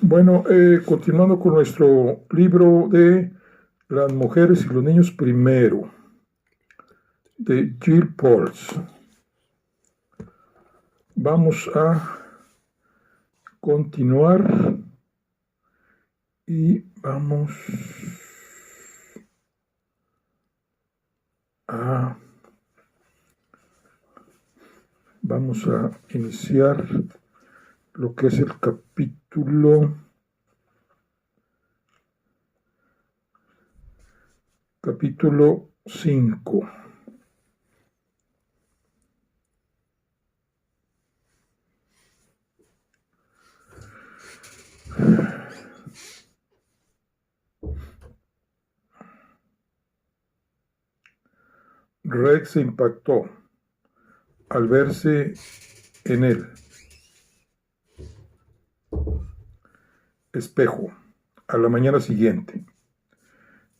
Bueno, continuando con nuestro libro de Las mujeres y los niños primero, de Jill Pauls. Vamos a continuar y vamos a iniciar lo que es el capítulo 5. Rex se impactó al verse en el espejo a la mañana siguiente.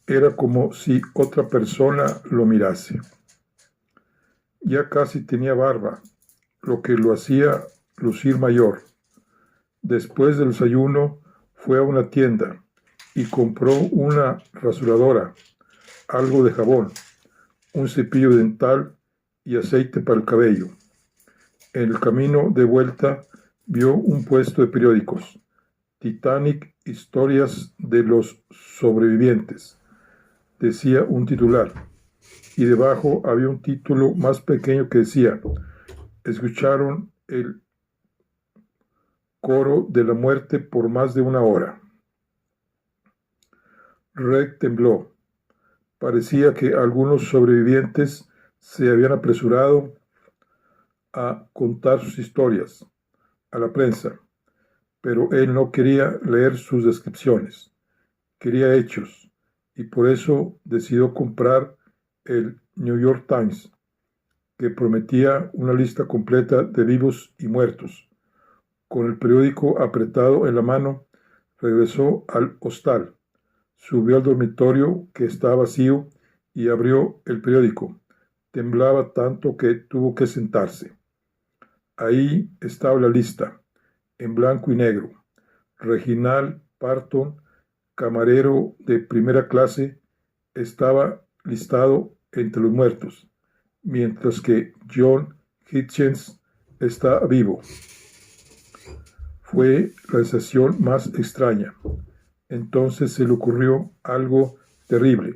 Era como si otra persona lo mirase. Ya casi tenía barba, lo que lo hacía lucir mayor. Después del desayuno fue a una tienda y compró una rasuradora, algo de jabón, un cepillo dental y aceite para el cabello. En el camino de vuelta vio un puesto de periódicos, Titanic, historias de los sobrevivientes, decía un titular, y debajo había un título más pequeño que decía: escucharon el coro de la muerte por más de una hora. Reg tembló. Parecía que algunos sobrevivientes se habían apresurado a contar sus historias a la prensa, pero él no quería leer sus descripciones, quería hechos, y por eso decidió comprar el New York Times, que prometía una lista completa de vivos y muertos. Con el periódico apretado en la mano, regresó al hostal, subió al dormitorio, que estaba vacío, y abrió el periódico. Temblaba tanto que tuvo que sentarse. Ahí estaba la lista, en blanco y negro. Reginald Parton, camarero de primera clase, estaba listado entre los muertos, mientras que John Hitchens está vivo. Fue la sensación más extraña. Entonces se le ocurrió algo terrible.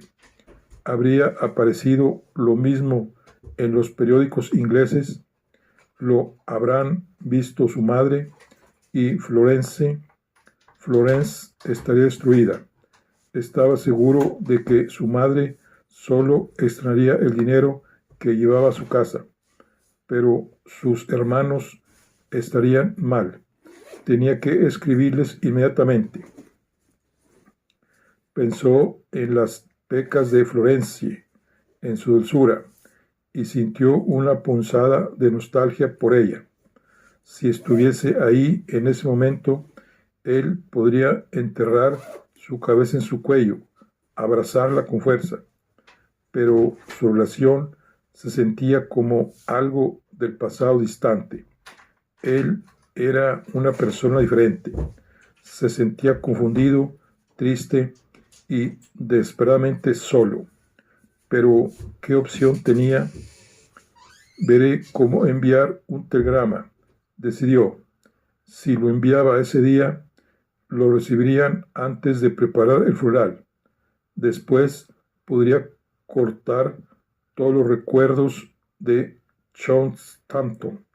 Habría aparecido lo mismo en los periódicos ingleses, lo habrán visto su madre, y Florence estaría destruida. Estaba seguro de que su madre solo extrañaría el dinero que llevaba a su casa, pero sus hermanos estarían mal. Tenía que escribirles inmediatamente. Pensó en las pecas de Florence, en su dulzura, y sintió una punzada de nostalgia por ella. Si estuviese ahí en ese momento, él podría enterrar su cabeza en su cuello, abrazarla con fuerza, pero su relación se sentía como algo del pasado distante. Él era una persona diferente. Se sentía confundido, triste y desesperadamente solo. Pero, ¿qué opción tenía? Veré cómo enviar un telegrama, decidió. Si lo enviaba ese día, lo recibirían antes de preparar el funeral. Después podría cortar todos los recuerdos de Stanton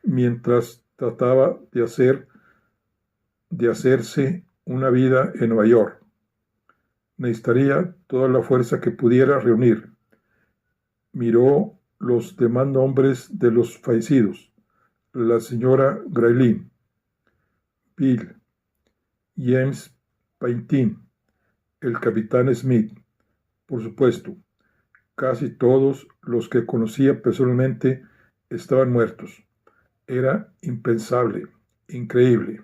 mientras trataba de hacerse una vida en Nueva York. Necesitaría toda la fuerza que pudiera reunir. Miró los demás nombres de los fallecidos: la señora Graylin, Bill, James Paintin, el capitán Smith, por supuesto. Casi todos los que conocía personalmente estaban muertos. Era impensable, increíble.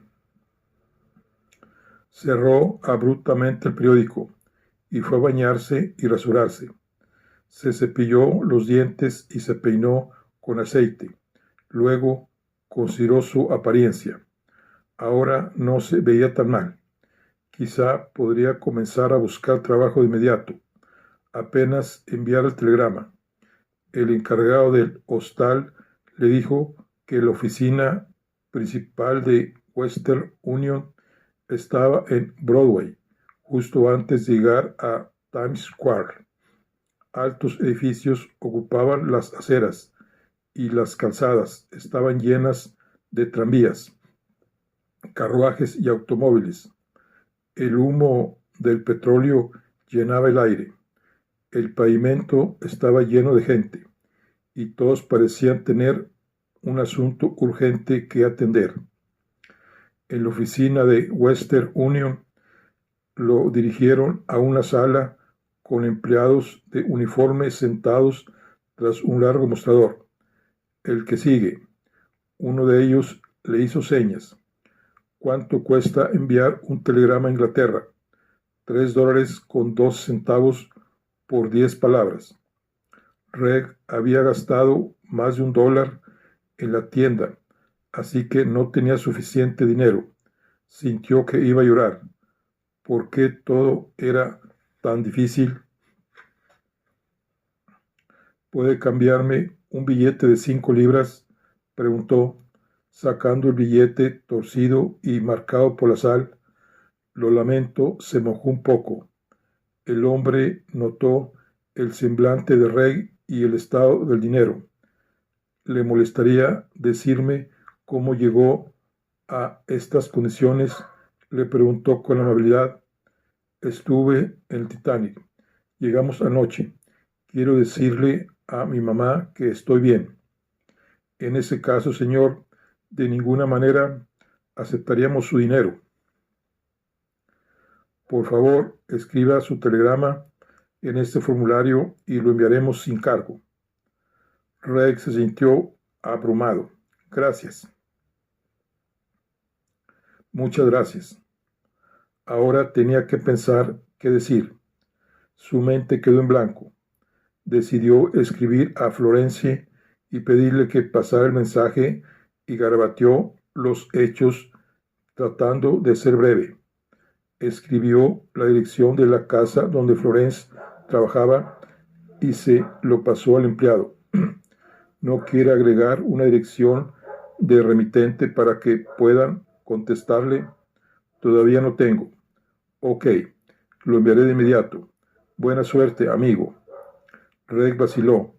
Cerró abruptamente el periódico y fue a bañarse y rasurarse. Se cepilló los dientes y se peinó con aceite. Luego consideró su apariencia. Ahora no se veía tan mal. Quizá podría comenzar a buscar trabajo de inmediato, apenas enviar el telegrama. El encargado del hostal le dijo que la oficina principal de Western Union estaba en Broadway, justo antes de llegar a Times Square. Altos edificios ocupaban las aceras y las calzadas estaban llenas de tranvías, carruajes y automóviles. El humo del petróleo llenaba el aire. El pavimento estaba lleno de gente y todos parecían tener un asunto urgente que atender. En la oficina de Western Union lo dirigieron a una sala con empleados de uniforme sentados tras un largo mostrador. El que sigue. Uno de ellos le hizo señas. ¿Cuánto cuesta enviar un telegrama a Inglaterra? $3.02 por 10 palabras. Reg había gastado más de $1 en la tienda, así que no tenía suficiente dinero. Sintió que iba a llorar. ¿Por qué todo era tan difícil? ¿Puede cambiarme un billete de 5 libras? Preguntó, sacando el billete torcido y marcado por la sal. Lo lamento, se mojó un poco. El hombre notó el semblante de Reg y el estado del dinero. ¿Le molestaría decirme cómo llegó a estas condiciones? Le preguntó con amabilidad. Estuve en el Titanic. Llegamos anoche. Quiero decirle a mi mamá que estoy bien. En ese caso, señor, de ninguna manera aceptaríamos su dinero. Por favor, escriba su telegrama en este formulario y lo enviaremos sin cargo. Reg se sintió abrumado. Gracias. Muchas gracias. Ahora tenía que pensar qué decir. Su mente quedó en blanco. Decidió escribir a Florence y pedirle que pasara el mensaje y garabateó los hechos tratando de ser breve. Escribió la dirección de la casa donde Florence trabajaba y se lo pasó al empleado. ¿No quiere agregar una dirección de remitente para que puedan contestarle? Todavía no tengo. Ok, lo enviaré de inmediato. Buena suerte, amigo. Reg vaciló.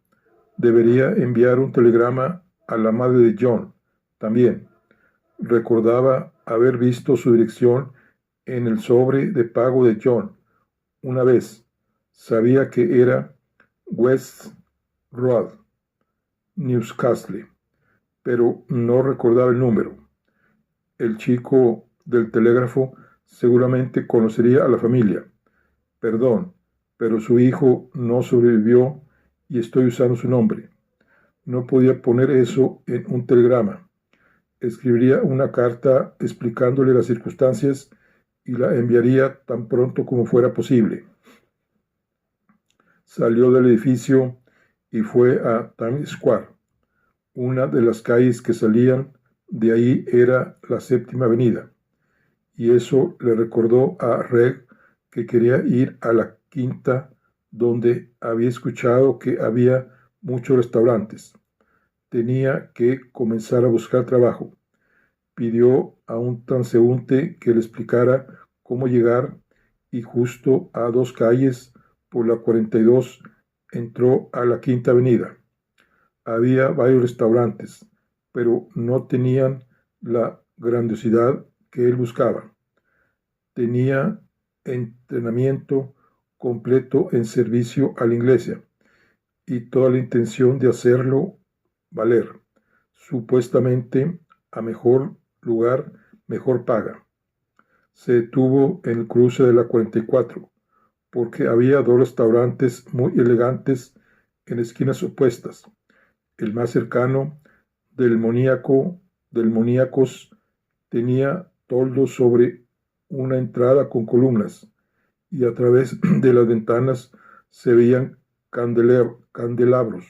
Debería enviar un telegrama a la madre de John. También. Recordaba haber visto su dirección en el sobre de pago de John. Una vez. Sabía que era West Road, Newcastle, pero no recordaba el número. El chico del telégrafo seguramente conocería a la familia. Perdón, pero su hijo no sobrevivió y estoy usando su nombre. No podía poner eso en un telegrama. Escribiría una carta explicándole las circunstancias y la enviaría tan pronto como fuera posible. Salió del edificio y fue a Times Square. Una de las calles que salían de ahí era la Séptima Avenida, y eso le recordó a Reg que quería ir a la quinta donde había escuchado que había muchos restaurantes. Tenía que comenzar a buscar trabajo. Pidió a un transeúnte que le explicara cómo llegar y justo a 2 calles por la 42 entró a la Quinta Avenida. Había varios restaurantes, pero no tenían la grandiosidad que él buscaba. Tenía entrenamiento completo en servicio a la iglesia y toda la intención de hacerlo valer. Supuestamente a mejor lugar, mejor paga. Se detuvo en el cruce de la 44 porque había 2 restaurantes muy elegantes en esquinas opuestas. El más cercano, del Moníacos, tenía toldos sobre una entrada con columnas y a través de las ventanas se veían candelabros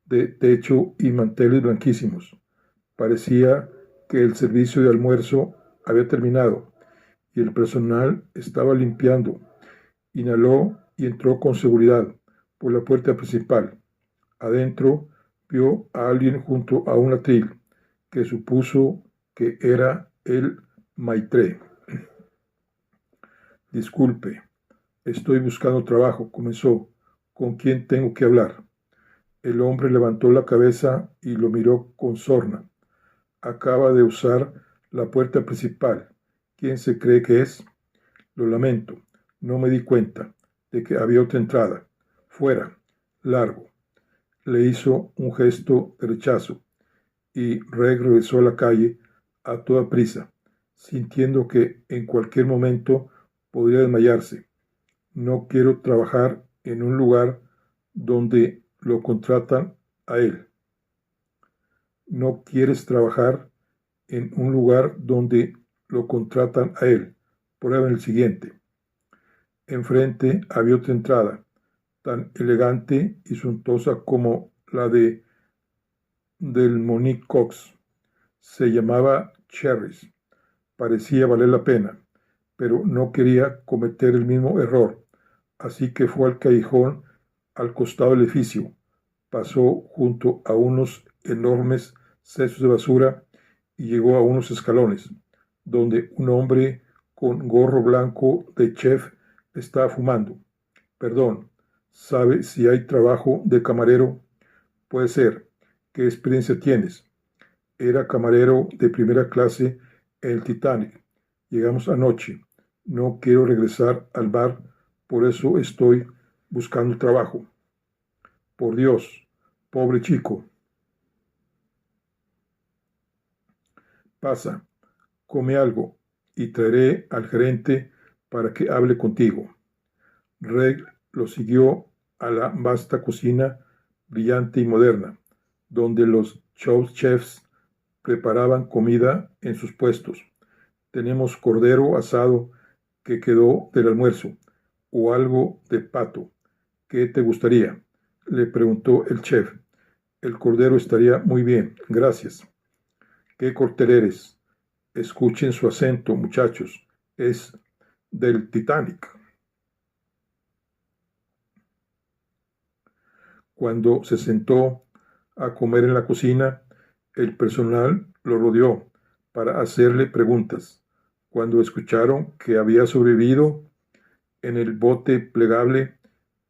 de techo y manteles blanquísimos. Parecía que el servicio de almuerzo había terminado y el personal estaba limpiando. Inhaló y entró con seguridad por la puerta principal. Adentro vio a alguien junto a un atril, que supuso que era el maitre. Disculpe, estoy buscando trabajo, comenzó. ¿Con quién tengo que hablar? El hombre levantó la cabeza y lo miró con sorna. Acaba de usar la puerta principal. ¿Quién se cree que es? Lo lamento, no me di cuenta de que había otra entrada. Fuera, largo. Le hizo un gesto de rechazo y regresó a la calle a toda prisa, sintiendo que en cualquier momento podría desmayarse. No quiero trabajar en un lugar donde lo contratan a él. No quieres trabajar en un lugar donde lo contratan a él. Prueba el siguiente. Enfrente había otra entrada, tan elegante y suntuosa como la del Monique Cox. Se llamaba Cherries. Parecía valer la pena, pero no quería cometer el mismo error, así que fue al callejón al costado del edificio. Pasó junto a unos enormes cestos de basura y llegó a unos escalones, donde un hombre con gorro blanco de chef estaba fumando. Perdón, ¿sabe si hay trabajo de camarero? Puede ser. ¿Qué experiencia tienes? Era camarero de primera clase en el Titanic. Llegamos anoche. No quiero regresar al bar, por eso estoy buscando trabajo. Por Dios, pobre chico. Pasa, come algo y traeré al gerente para que hable contigo. Reg lo siguió a la vasta cocina brillante y moderna, donde los chefs preparaban comida en sus puestos. Tenemos cordero asado que quedó del almuerzo, o algo de pato. ¿Qué te gustaría? Le preguntó el chef. El cordero estaría muy bien, gracias. ¿Qué cóctel eres? Escuchen su acento, muchachos. Es del Titanic. Cuando se sentó a comer en la cocina, el personal lo rodeó para hacerle preguntas. Cuando escucharon que había sobrevivido en el bote plegable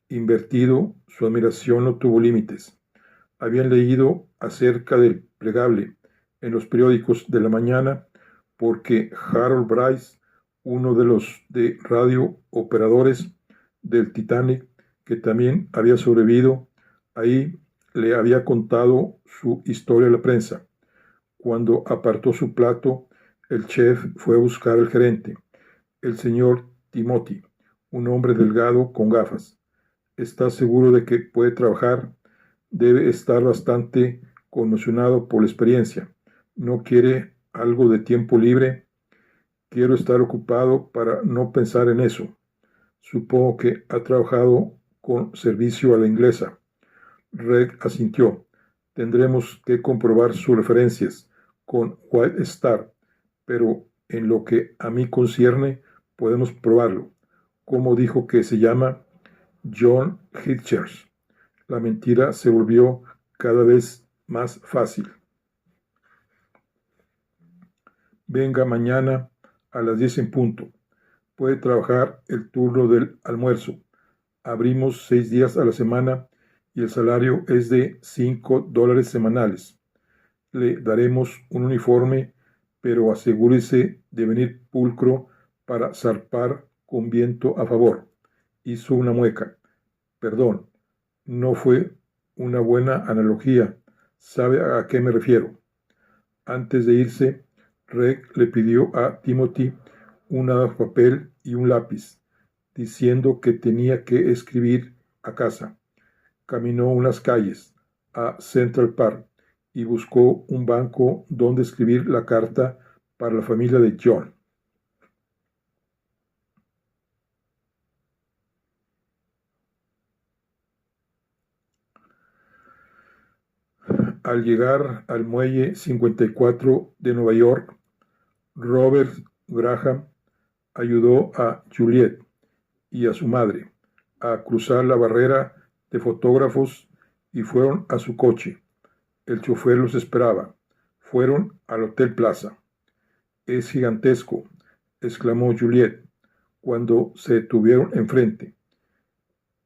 invertido, su admiración no tuvo límites. Habían leído acerca del plegable en los periódicos de la mañana porque Harold Bryce, uno de los de radio operadores del Titanic, que también había sobrevivido, ahí le había contado su historia a la prensa. Cuando apartó su plato, el chef fue a buscar al gerente, el señor Timothy, un hombre delgado con gafas. ¿Está seguro de que puede trabajar? Debe estar bastante conmocionado por la experiencia. ¿No quiere algo de tiempo libre? Quiero estar ocupado para no pensar en eso. Supongo que ha trabajado con servicio a la inglesa. Reg asintió. Tendremos que comprobar sus referencias con White Star, pero en lo que a mí concierne, podemos probarlo. ¿Cómo dijo que se llama? John Hitchers. La mentira se volvió cada vez más fácil. Venga mañana a las 10 en punto. Puede trabajar el turno del almuerzo. Abrimos 6 días a la semana y el salario es de $5 semanales. Le daremos un uniforme, pero asegúrese de venir pulcro para zarpar con viento a favor. Hizo una mueca. Perdón, no fue una buena analogía. ¿Sabe a qué me refiero? Antes de irse, Reg le pidió a Timothy una papel y un lápiz, diciendo que tenía que escribir a casa. Caminó unas calles a Central Park y buscó un banco donde escribir la carta para la familia de John. Al llegar al muelle 54 de Nueva York, Robert Graham ayudó a Juliet y a su madre a cruzar la barrera de fotógrafos y fueron a su coche. El chofer los esperaba. Fueron al Hotel Plaza. «Es gigantesco», exclamó Juliet cuando se detuvieron enfrente.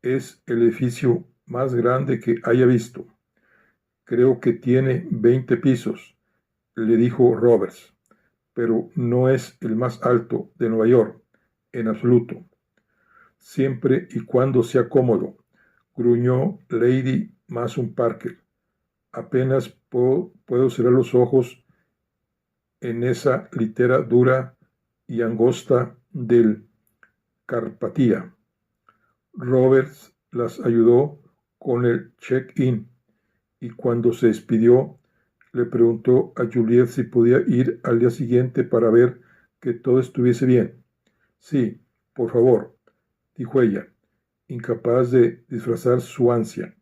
«Es el edificio más grande que haya visto. Creo que tiene 20 pisos», le dijo Roberts, «pero no es el más alto de Nueva York, en absoluto». «Siempre y cuando sea cómodo», gruñó Lady Mason Parker. «Apenas puedo cerrar los ojos en esa litera dura y angosta del Carpatía». Roberts las ayudó con el check-in y cuando se despidió le preguntó a Juliet si podía ir al día siguiente para ver que todo estuviese bien. «Sí, por favor», dijo ella, incapaz de disfrazar su ansia.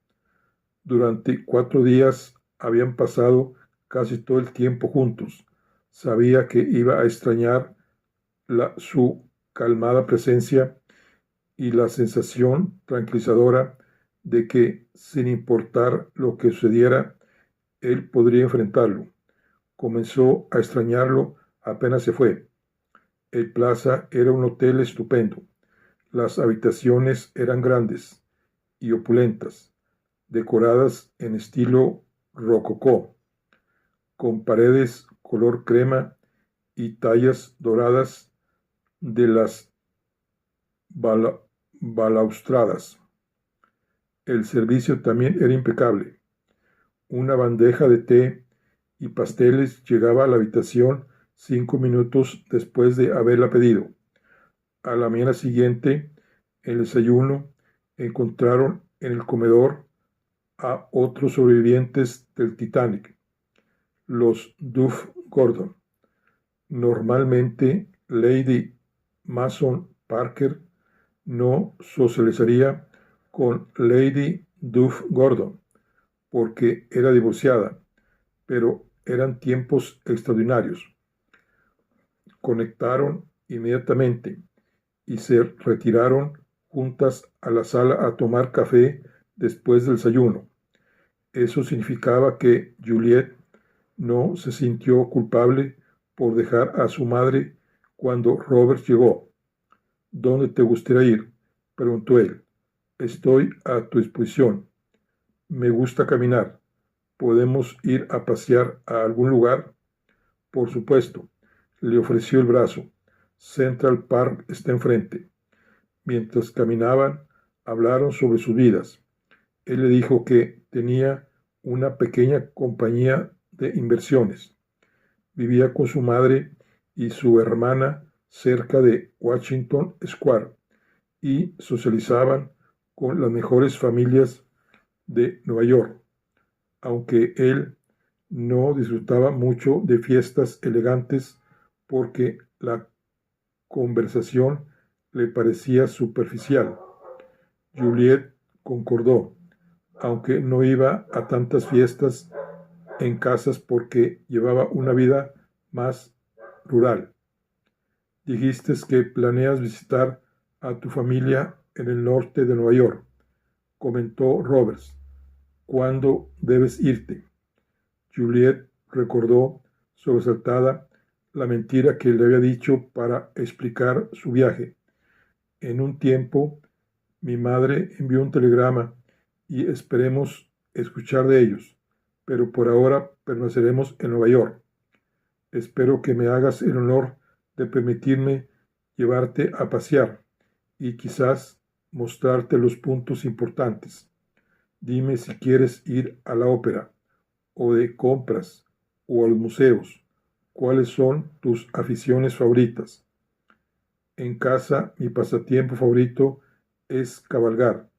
Durante 4 días habían pasado casi todo el tiempo juntos. Sabía que iba a extrañar su calmada presencia y la sensación tranquilizadora de que, sin importar lo que sucediera, él podría enfrentarlo. Comenzó a extrañarlo apenas se fue. El Plaza era un hotel estupendo. Las habitaciones eran grandes y opulentas, decoradas en estilo rococó, con paredes color crema y tallas doradas de las balaustradas. El servicio también era impecable. Una bandeja de té y pasteles llegaba a la habitación 5 minutos después de haberla pedido. A la mañana siguiente, en el desayuno, encontraron en el comedor a otros sobrevivientes del Titanic, los Duff Gordon. Normalmente, Lady Mason Parker no socializaría con Lady Duff Gordon porque era divorciada, pero eran tiempos extraordinarios. Conectaron inmediatamente y se retiraron juntas a la sala a tomar café después del desayuno. Eso significaba que Juliet no se sintió culpable por dejar a su madre cuando Robert llegó. «¿Dónde te gustaría ir?», preguntó él. «Estoy a tu disposición. Me gusta caminar. ¿Podemos ir a pasear a algún lugar?». «Por supuesto», le ofreció el brazo. «Central Park está enfrente». Mientras caminaban, hablaron sobre sus vidas. Él le dijo que tenía una pequeña compañía de inversiones. Vivía con su madre y su hermana cerca de Washington Square y socializaban con las mejores familias de Nueva York, aunque él no disfrutaba mucho de fiestas elegantes porque la conversación le parecía superficial. Juliet concordó, aunque no iba a tantas fiestas en casas porque llevaba una vida más rural. «Dijiste que planeas visitar a tu familia en el norte de Nueva York», comentó Roberts. «¿Cuándo debes irte?». Juliet recordó, sobresaltada, la mentira que le había dicho para explicar su viaje. «En un tiempo, mi madre envió un telegrama y esperemos escuchar de ellos, pero por ahora permaneceremos en Nueva York. Espero que me hagas el honor de permitirme llevarte a pasear y quizás mostrarte los puntos importantes. Dime si quieres ir a la ópera, o de compras, o a los museos. ¿Cuáles son tus aficiones favoritas?». «En casa, mi pasatiempo favorito es cabalgar,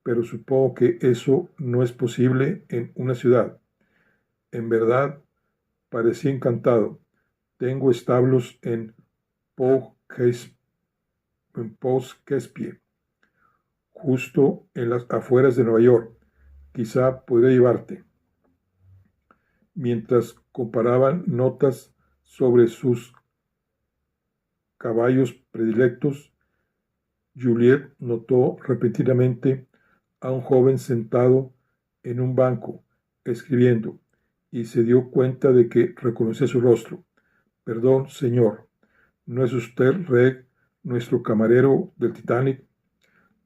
pero supongo que eso no es posible en una ciudad». En verdad, parecía encantado. «Tengo establos en Poughkeepsie, justo en las afueras de Nueva York. Quizá podría llevarte». Mientras comparaban notas sobre sus caballos predilectos, Juliet notó repentinamente a un joven sentado en un banco, escribiendo, y se dio cuenta de que reconocía su rostro. Perdón, señor, ¿no es usted Reg, nuestro camarero del Titanic?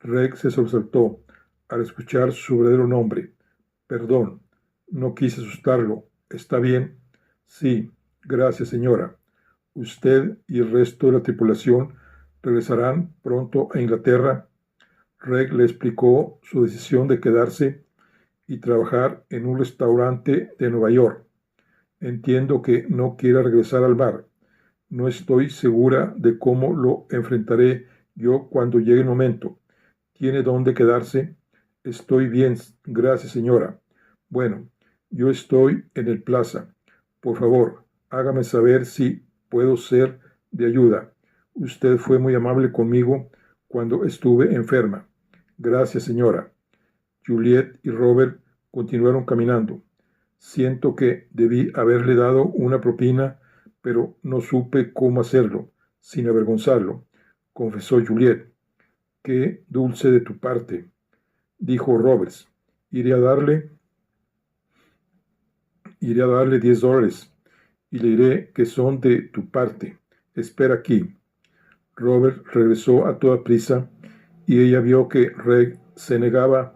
Reg se sobresaltó al escuchar su verdadero nombre. Perdón, no quise asustarlo. ¿Está bien? Sí, gracias, señora. Usted y el resto de la tripulación regresarán pronto a Inglaterra. Reg le explicó su decisión de quedarse y trabajar en un restaurante de Nueva York. Entiendo que no quiera regresar al bar. No estoy segura de cómo lo enfrentaré yo cuando llegue el momento. ¿Tiene dónde quedarse? Estoy bien, gracias, señora. Bueno, yo estoy en el plaza. Por favor, hágame saber si puedo ser de ayuda. Usted fue muy amable conmigo cuando estuve enferma. Gracias, señora. Juliet y Robert continuaron caminando. Siento que debí haberle dado una propina, pero no supe cómo hacerlo, sin avergonzarlo, confesó Juliet. Qué dulce de tu parte, dijo Roberts. Iré a darle, iré a darle $10 y le diré que son de tu parte. Espera aquí. Robert regresó a toda prisa y ella vio que Reg se negaba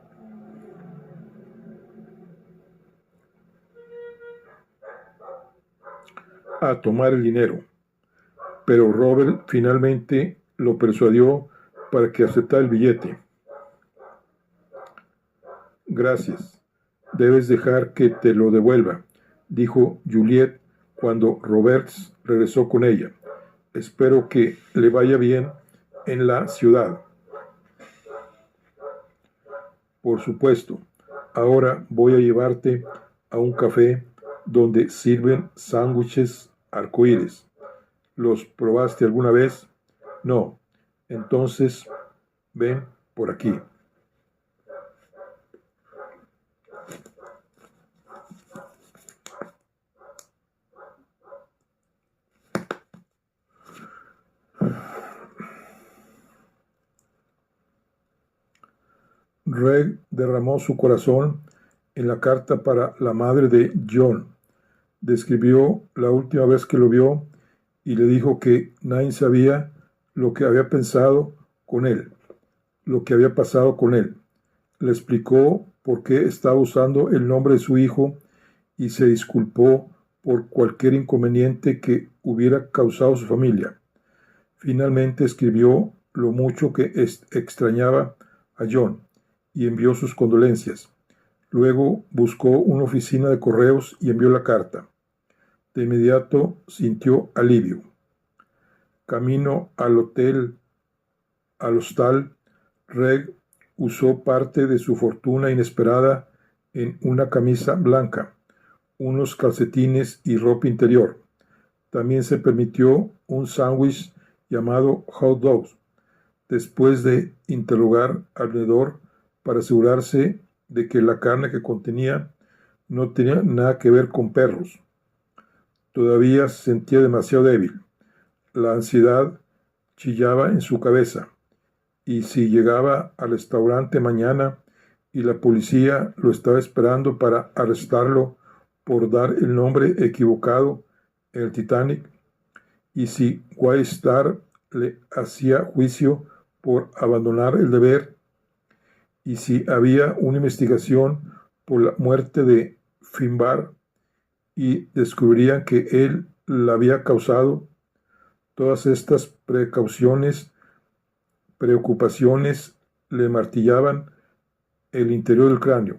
a tomar el dinero, pero Robert finalmente lo persuadió para que aceptara el billete. Gracias. Debes dejar que te lo devuelva, dijo Juliet cuando Roberts regresó con ella. Espero que le vaya bien en la ciudad. Por supuesto. Ahora voy a llevarte a un café donde sirven sándwiches arcoíris. ¿Los probaste alguna vez? No. Entonces, ven por aquí. Reg derramó su corazón en la carta para la madre de John. Describió la última vez que lo vio y le dijo que nadie sabía lo que había pensado con él, lo que había pasado con él. Le explicó por qué estaba usando el nombre de su hijo y se disculpó por cualquier inconveniente que hubiera causado su familia. Finalmente escribió lo mucho que extrañaba a John y envió sus condolencias. Luego buscó una oficina de correos y envió la carta. De inmediato sintió alivio. Camino al hostal, Reg usó parte de su fortuna inesperada en una camisa blanca, unos calcetines y ropa interior. También se permitió un sándwich llamado hot dogs, después de interrogar al vendedor para asegurarse de que la carne que contenía no tenía nada que ver con perros. Todavía se sentía demasiado débil. La ansiedad chillaba en su cabeza. Y si llegaba al restaurante mañana y la policía lo estaba esperando para arrestarlo por dar el nombre equivocado en el Titanic, y si White Star le hacía juicio por abandonar el deber, y si había una investigación por la muerte de Finbar y descubrirían que él la había causado, todas estas preocupaciones le martillaban el interior del cráneo,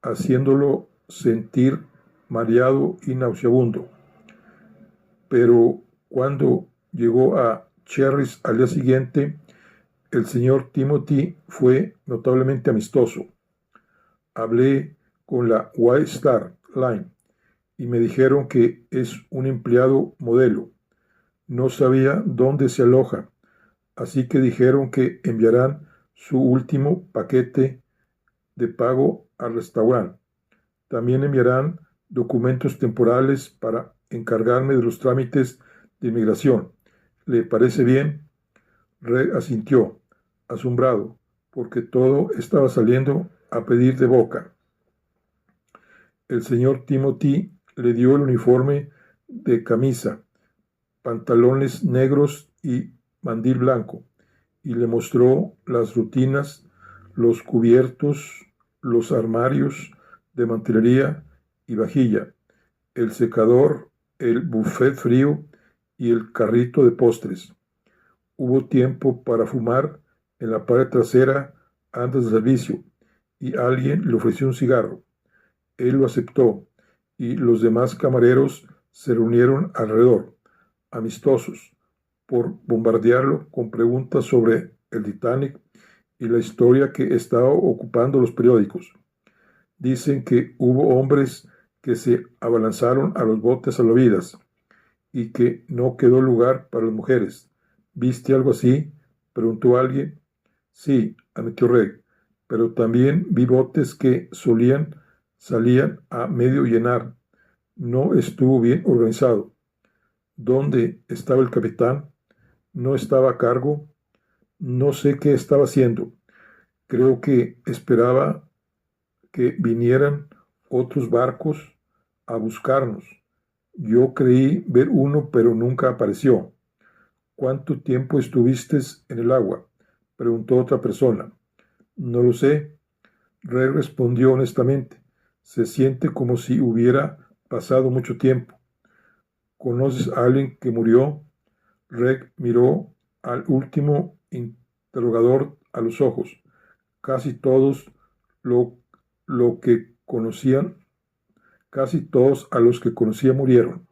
haciéndolo sentir mareado y nauseabundo. Pero cuando llegó a Cherries al día siguiente, el señor Timothy fue notablemente amistoso. Hablé con la White Star Line y me dijeron que es un empleado modelo. No sabía dónde se aloja, así que dijeron que enviarán su último paquete de pago al restaurante. También enviarán documentos temporales para encargarme de los trámites de inmigración. ¿Le parece bien? Reg asintió, asombrado, porque todo estaba saliendo a pedir de boca. El señor Timothy le dio el uniforme de camisa, pantalones negros y mandil blanco, y le mostró las rutinas, los cubiertos, los armarios de mantelería y vajilla, el secador, el buffet frío y el carrito de postres. Hubo tiempo para fumar en la pared trasera antes del servicio, y alguien le ofreció un cigarro. Él lo aceptó, y los demás camareros se reunieron alrededor, amistosos, por bombardearlo con preguntas sobre el Titanic y la historia que estaba ocupando los periódicos. Dicen que hubo hombres que se abalanzaron a los botes salvavidas y que no quedó lugar para las mujeres. ¿Viste algo así?, preguntó alguien. Sí, admitió Reg, pero también vi botes que salían a medio llenar. No estuvo bien organizado. ¿Dónde estaba el capitán? ¿No estaba a cargo? No sé qué estaba haciendo. Creo que esperaba que vinieran otros barcos a buscarnos. Yo creí ver uno, pero nunca apareció. ¿Cuánto tiempo estuviste en el agua?, preguntó otra persona. No lo sé. Rey respondió honestamente. Se siente como si hubiera pasado mucho tiempo. ¿Conoces a alguien que murió? Reg miró al último interrogador a los ojos. Casi todos lo que conocían, casi todos a los que conocía murieron.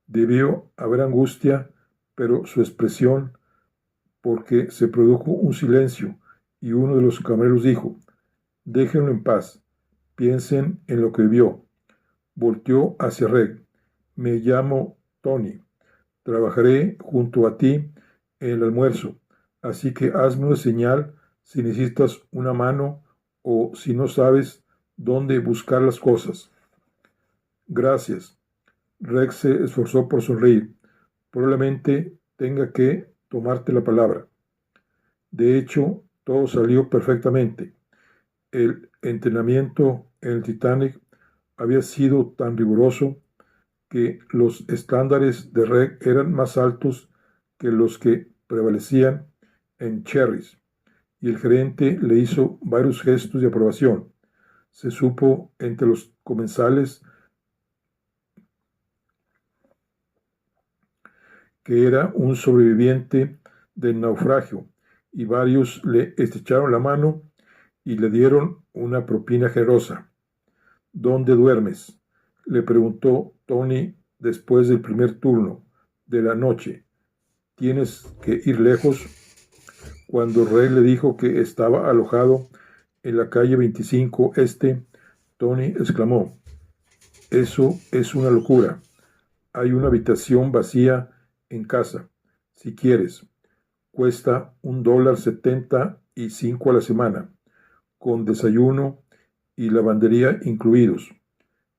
Debió haber angustia, pero su expresión, porque se produjo un silencio y uno de los camareros dijo: déjenlo en paz, piensen en lo que vio. Volteó hacia Reg. Me llamo Tony. Trabajaré junto a ti en el almuerzo, así que hazme una señal si necesitas una mano o si no sabes dónde buscar las cosas. Gracias. Rex se esforzó por sonreír. Probablemente tenga que tomarte la palabra. De hecho, todo salió perfectamente. El entrenamiento en el Titanic había sido tan riguroso que los estándares de Reg eran más altos que los que prevalecían en Cherries, y el gerente le hizo varios gestos de aprobación. Se supo entre los comensales que era un sobreviviente del naufragio, y varios le estrecharon la mano y le dieron una propina generosa. ¿Dónde duermes?, le preguntó Tony después del primer turno de la noche. ¿Tienes que ir lejos? Cuando Rey le dijo que estaba alojado en la calle 25 Este, Tony exclamó: eso es una locura. Hay una habitación vacía en casa, si quieres. Cuesta $1.75 a la semana, con desayuno y lavandería incluidos,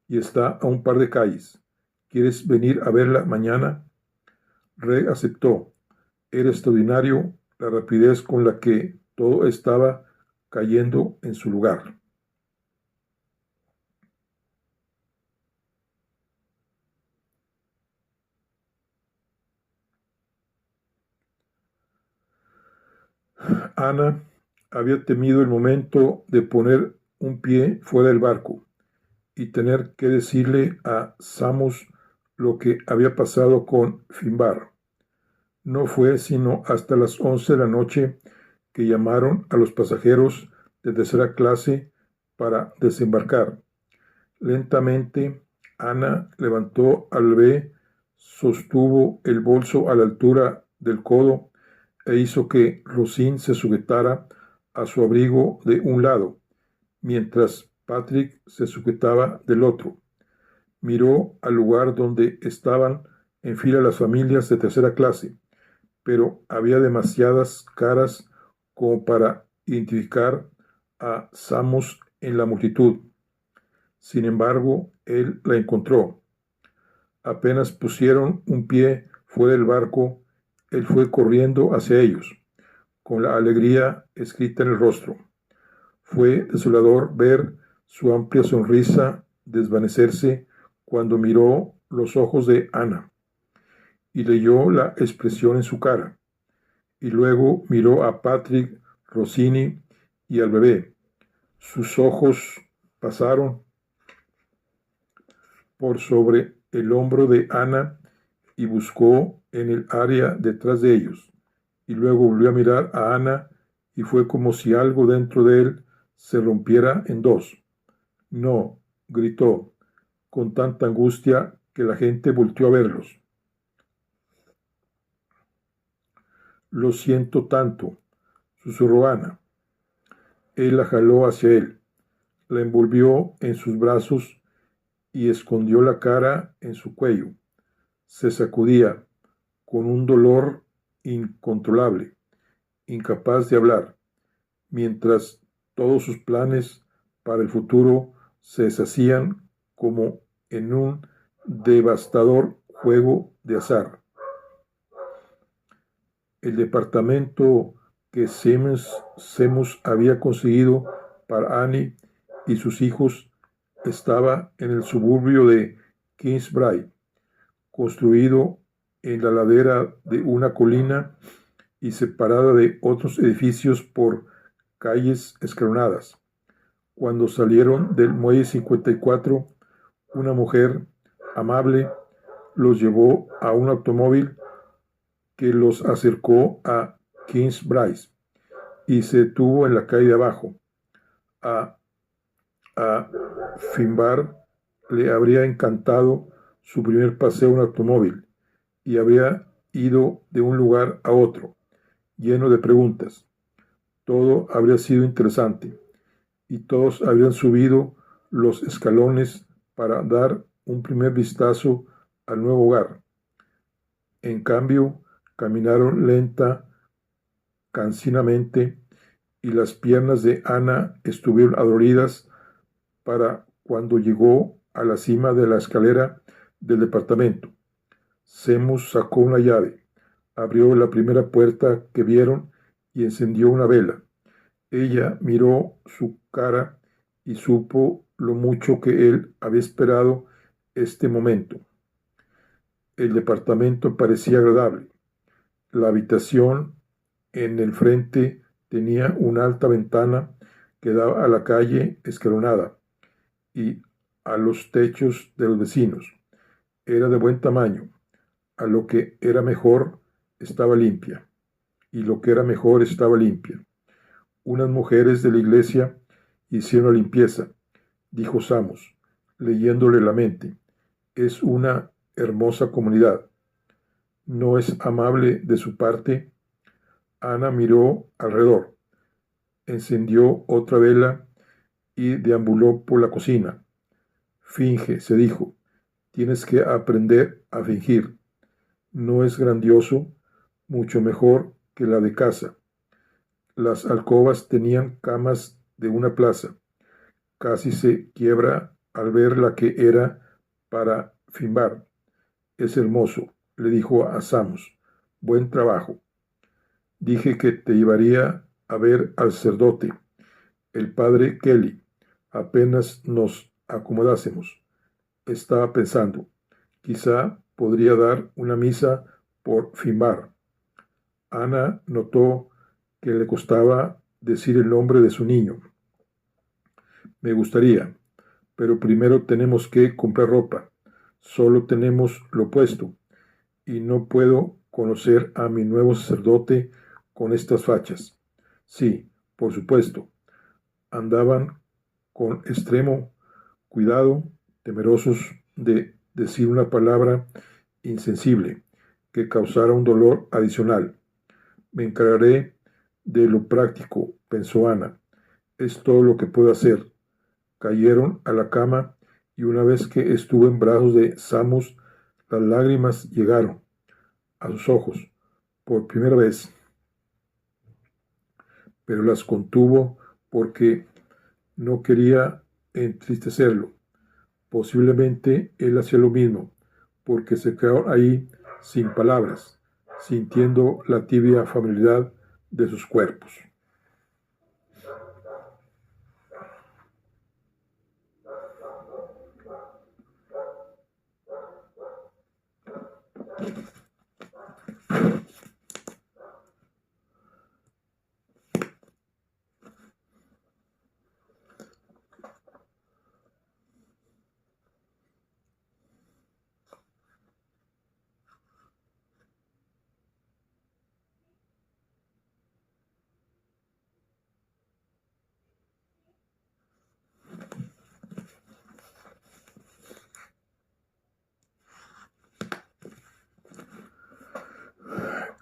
y está a un par de calles. ¿Quieres venir a verla mañana? Rey aceptó. Era extraordinario la rapidez con la que todo estaba cayendo en su lugar. Ana había temido el momento de poner un pie fuera del barco y tener que decirle a Samos lo que había pasado con Finbar. No fue sino hasta las 11 de la noche que llamaron a los pasajeros de tercera clase para desembarcar. Lentamente, Ana levantó al bebé, sostuvo el bolso a la altura del codo e hizo que Rosín se sujetara a su abrigo de un lado, mientras Patrick se sujetaba del otro. Miró al lugar donde estaban en fila las familias de tercera clase, pero había demasiadas caras como para identificar a Samos en la multitud. Sin embargo, él la encontró. Apenas pusieron un pie fuera del barco, él fue corriendo hacia ellos, con la alegría escrita en el rostro. Fue desolador ver su amplia sonrisa desvanecerse cuando miró los ojos de Ana y leyó la expresión en su cara. Y luego miró a Patrick, Rossini y al bebé. Sus ojos pasaron por sobre el hombro de Ana y buscó en el área detrás de ellos. Y luego volvió a mirar a Ana y fue como si algo dentro de él se rompiera en dos. No, gritó, con tanta angustia que la gente volteó a verlos. Lo siento tanto, susurró Ana. Él la jaló hacia él, la envolvió en sus brazos y escondió la cara en su cuello. Se sacudía con un dolor incontrolable, incapaz de hablar, mientras todos sus planes para el futuro se deshacían como en un devastador juego de azar. El departamento que Seamus había conseguido para Annie y sus hijos estaba en el suburbio de Kingsbridge, construido en la ladera de una colina y separada de otros edificios por calles escalonadas. Cuando salieron del muelle 54, una mujer amable los llevó a un automóvil que los acercó a Kingsbridge y se detuvo en la calle de abajo. A Finbar le habría encantado su primer paseo en automóvil y habría ido de un lugar a otro, lleno de preguntas. Todo habría sido interesante y todos habrían subido los escalones para dar un primer vistazo al nuevo hogar. En cambio, caminaron lenta, cansinamente, y las piernas de Ana estuvieron adoloridas para cuando llegó a la cima de la escalera del departamento. Seamus sacó una llave, abrió la primera puerta que vieron y encendió una vela. Ella miró su cara y supo lo mucho que él había esperado este momento. El departamento parecía agradable. La habitación en el frente tenía una alta ventana que daba a la calle escalonada y a los techos de los vecinos. Era de buen tamaño. A lo que era mejor estaba limpia. Y lo que era mejor estaba limpia. Unas mujeres de la iglesia hicieron la limpieza, dijo Samos, leyéndole la mente. Es una hermosa comunidad. ¿No es amable de su parte? Ana miró alrededor, encendió otra vela y deambuló por la cocina. Finge, se dijo. Tienes que aprender a fingir. No es grandioso, mucho mejor que la de casa. Las alcobas tenían camas de una plaza. Casi se quiebra al ver la que era para Finbar. Es hermoso, le dijo a Samos. Buen trabajo. Dije que te llevaría a ver al sacerdote, el padre Kelly, apenas nos acomodásemos. Estaba pensando, quizá podría dar una misa por Finbar. Ana notó que le costaba decir el nombre de su niño. Me gustaría, pero primero tenemos que comprar ropa. Solo tenemos lo puesto, y no puedo conocer a mi nuevo sacerdote con estas fachas. Sí, por supuesto. Andaban con extremo cuidado, temerosos de decir una palabra insensible que causara un dolor adicional. Me encargaré de lo práctico, pensó Ana. Es todo lo que puedo hacer. Cayeron a la cama y una vez que estuvo en brazos de Samos, las lágrimas llegaron a sus ojos por primera vez, pero las contuvo porque no quería entristecerlo. Posiblemente él hacía lo mismo, porque se quedó ahí sin palabras, sintiendo la tibia familiaridad de sus cuerpos.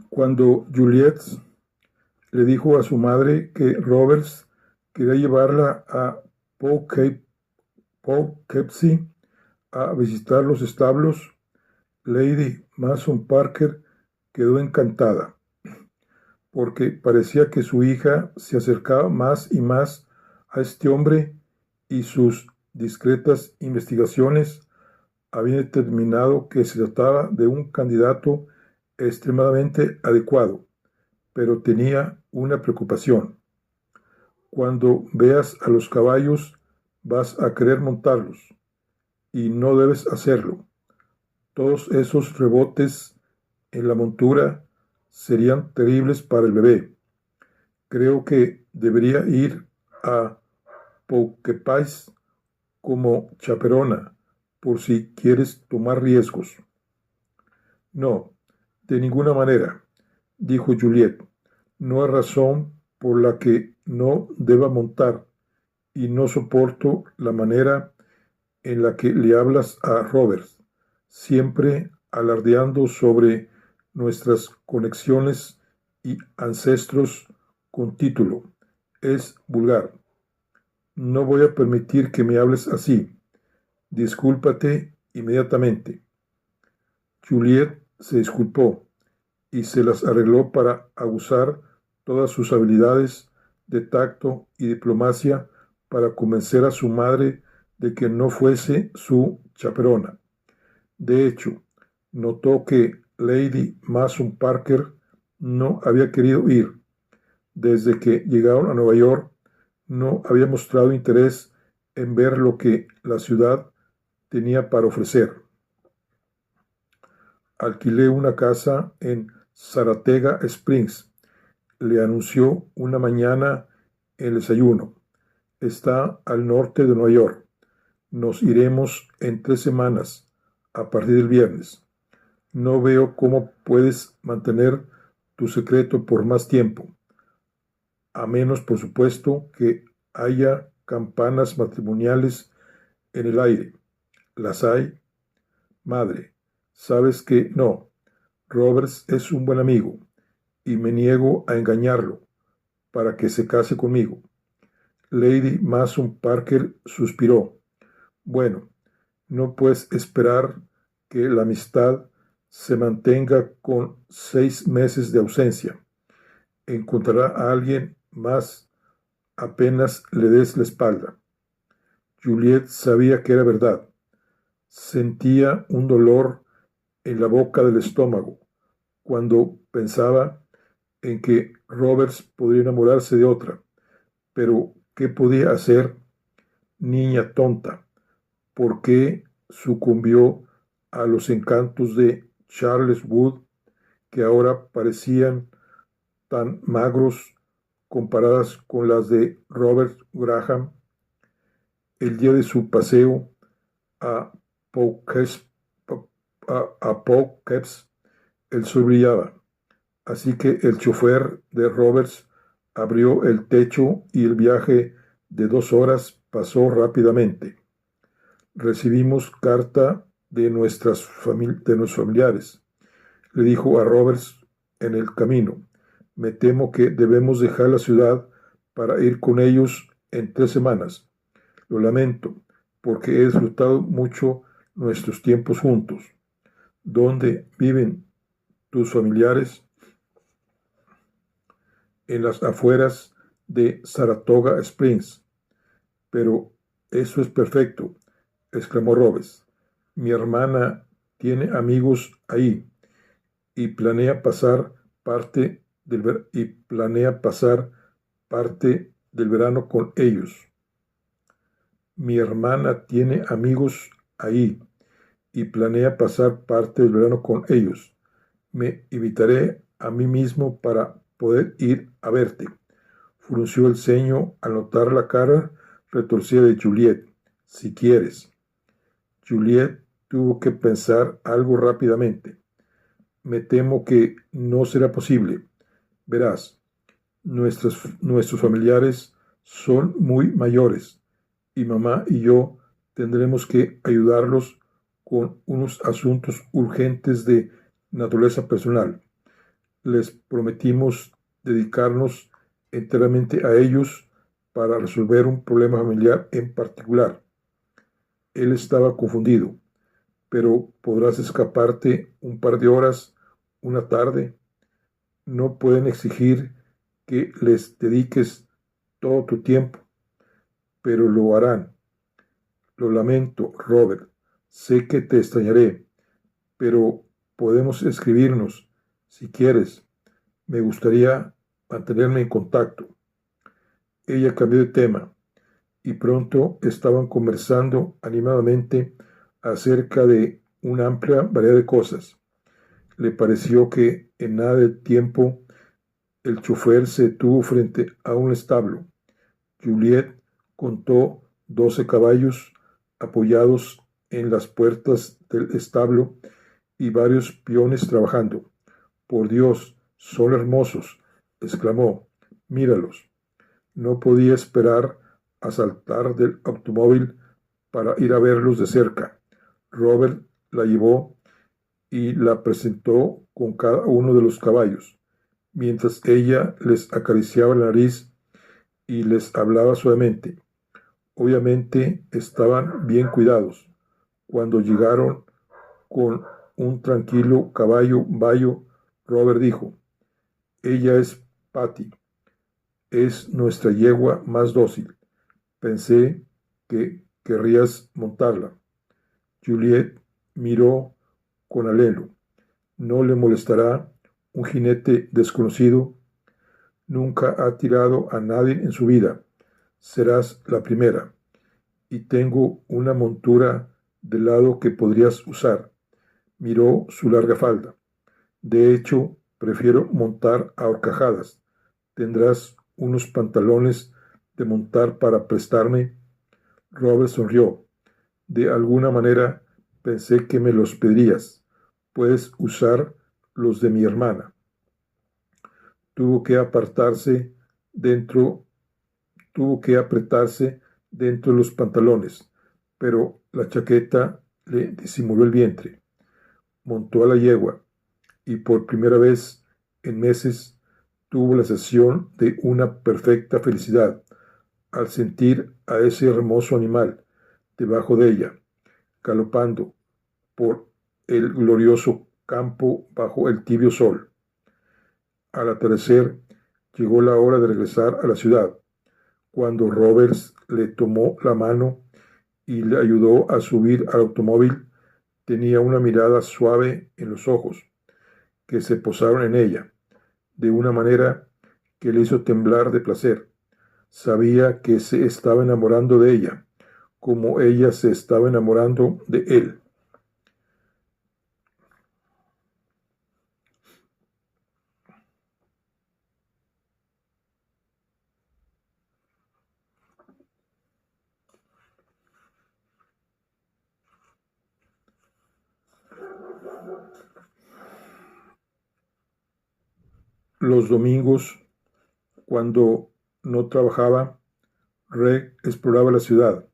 Cuando Juliet le dijo a su madre que Roberts quería llevarla a Poughkeepsie a visitar los establos, Lady Mason Parker quedó encantada, porque parecía que su hija se acercaba más y más a este hombre y sus discretas investigaciones habían determinado que se trataba de un candidato extremadamente adecuado, pero tenía una preocupación. Cuando veas a los caballos vas a querer montarlos, y no debes hacerlo. Todos esos rebotes en la montura serían terribles para el bebé. Creo que debería ir a Poughkeepsie como chaperona, por si quieres tomar riesgos. No, de ninguna manera, dijo Juliet. No hay razón por la que no deba montar, y no soporto la manera en la que le hablas a Robert, siempre alardeando sobre nuestras conexiones y ancestros con título. Es vulgar. No voy a permitir que me hables así. Discúlpate inmediatamente. Juliet se disculpó y se las arregló para abusar todas sus habilidades de tacto y diplomacia para convencer a su madre de que no fuese su chaperona. De hecho, notó que Lady Mason Parker no había querido ir. Desde que llegaron a Nueva York, no había mostrado interés en ver lo que la ciudad tenía para ofrecer. Alquilé una casa en Saratoga Springs, le anunció una mañana en el desayuno. Está al norte de Nueva York. Nos iremos en 3 semanas, a partir del viernes. No veo cómo puedes mantener tu secreto por más tiempo, a menos, por supuesto, que haya campanas matrimoniales en el aire. ¿Las hay? Madre, sabes que no. Roberts es un buen amigo y me niego a engañarlo para que se case conmigo. Lady Mason Parker suspiró. Bueno, no puedes esperar que la amistad se mantenga con 6 meses de ausencia. Encontrará a alguien más apenas le des la espalda. Juliet sabía que era verdad. Sentía un dolor en la boca del estómago cuando pensaba en que Roberts podría enamorarse de otra. Pero, ¿qué podía hacer? Niña tonta. ¿Por qué sucumbió a los encantos de Charles Wood, que ahora parecían tan magros comparadas con las de Robert Graham? El día de su paseo a Poughkeepsie, el sol brillaba, así que el chofer de Roberts abrió el techo y el viaje de 2 horas pasó rápidamente. Recibimos carta de nuestros familiares, le dijo a Roberts en el camino. Me temo que debemos dejar la ciudad para ir con ellos en 3 semanas. Lo lamento, porque he disfrutado mucho nuestros tiempos juntos. ¿Dónde viven tus familiares? En las afueras de Saratoga Springs. Pero eso es perfecto. exclamó Robes. Mi hermana tiene amigos ahí y planea pasar parte del verano con ellos. Mi hermana tiene amigos ahí y planea pasar parte del verano con ellos. Me invitaré a mí mismo para poder ir a verte. Frunció el ceño al notar la cara retorcida de Juliet. Si quieres. Juliet tuvo que pensar algo rápidamente. Me temo que no será posible. Verás, nuestros familiares son muy mayores y mamá y yo tendremos que ayudarlos con unos asuntos urgentes de naturaleza personal. Les prometimos dedicarnos enteramente a ellos para resolver un problema familiar en particular. Él estaba confundido. Pero podrás escaparte un par de horas, una tarde. No pueden exigir que les dediques todo tu tiempo, pero lo harán. Lo lamento, Robert. Sé que te extrañaré, pero podemos escribirnos si quieres. Me gustaría mantenerme en contacto. Ella cambió de tema y pronto estaban conversando animadamente acerca de una amplia variedad de cosas. Le pareció que en nada de tiempo el chofer se detuvo frente a un establo. Juliet contó 12 caballos apoyados en las puertas del establo y varios peones trabajando. Por Dios, son hermosos, exclamó. Míralos. No podía esperar a saltar del automóvil para ir a verlos de cerca. Robert la llevó y la presentó con cada uno de los caballos, mientras ella les acariciaba la nariz y les hablaba suavemente. Obviamente estaban bien cuidados. Cuando llegaron con un tranquilo caballo bayo, Robert dijo, ella es Patty, es nuestra yegua más dócil. Pensé que querrías montarla. Juliet miró con anhelo. No le molestará un jinete desconocido. Nunca ha tirado a nadie en su vida. Serás la primera. Y tengo una montura de lado que podrías usar. Miró su larga falda. De hecho, prefiero montar a horcajadas. ¿Tendrás unos pantalones de montar para prestarme? Robert sonrió. De alguna manera pensé que me los pedirías. Puedes usar los de mi hermana. Tuvo que apretarse dentro de los pantalones, pero la chaqueta le disimuló el vientre. Montó a la yegua y por primera vez en meses tuvo la sensación de una perfecta felicidad al sentir a ese hermoso animal debajo de ella, galopando por el glorioso campo bajo el tibio sol. Al atardecer llegó la hora de regresar a la ciudad, cuando Roberts le tomó la mano y le ayudó a subir al automóvil. Tenía una mirada suave en los ojos, que se posaron en ella, de una manera que le hizo temblar de placer. Sabía que se estaba enamorando de ella, como ella se estaba enamorando de él. Los domingos, cuando no trabajaba, Reg exploraba la ciudad,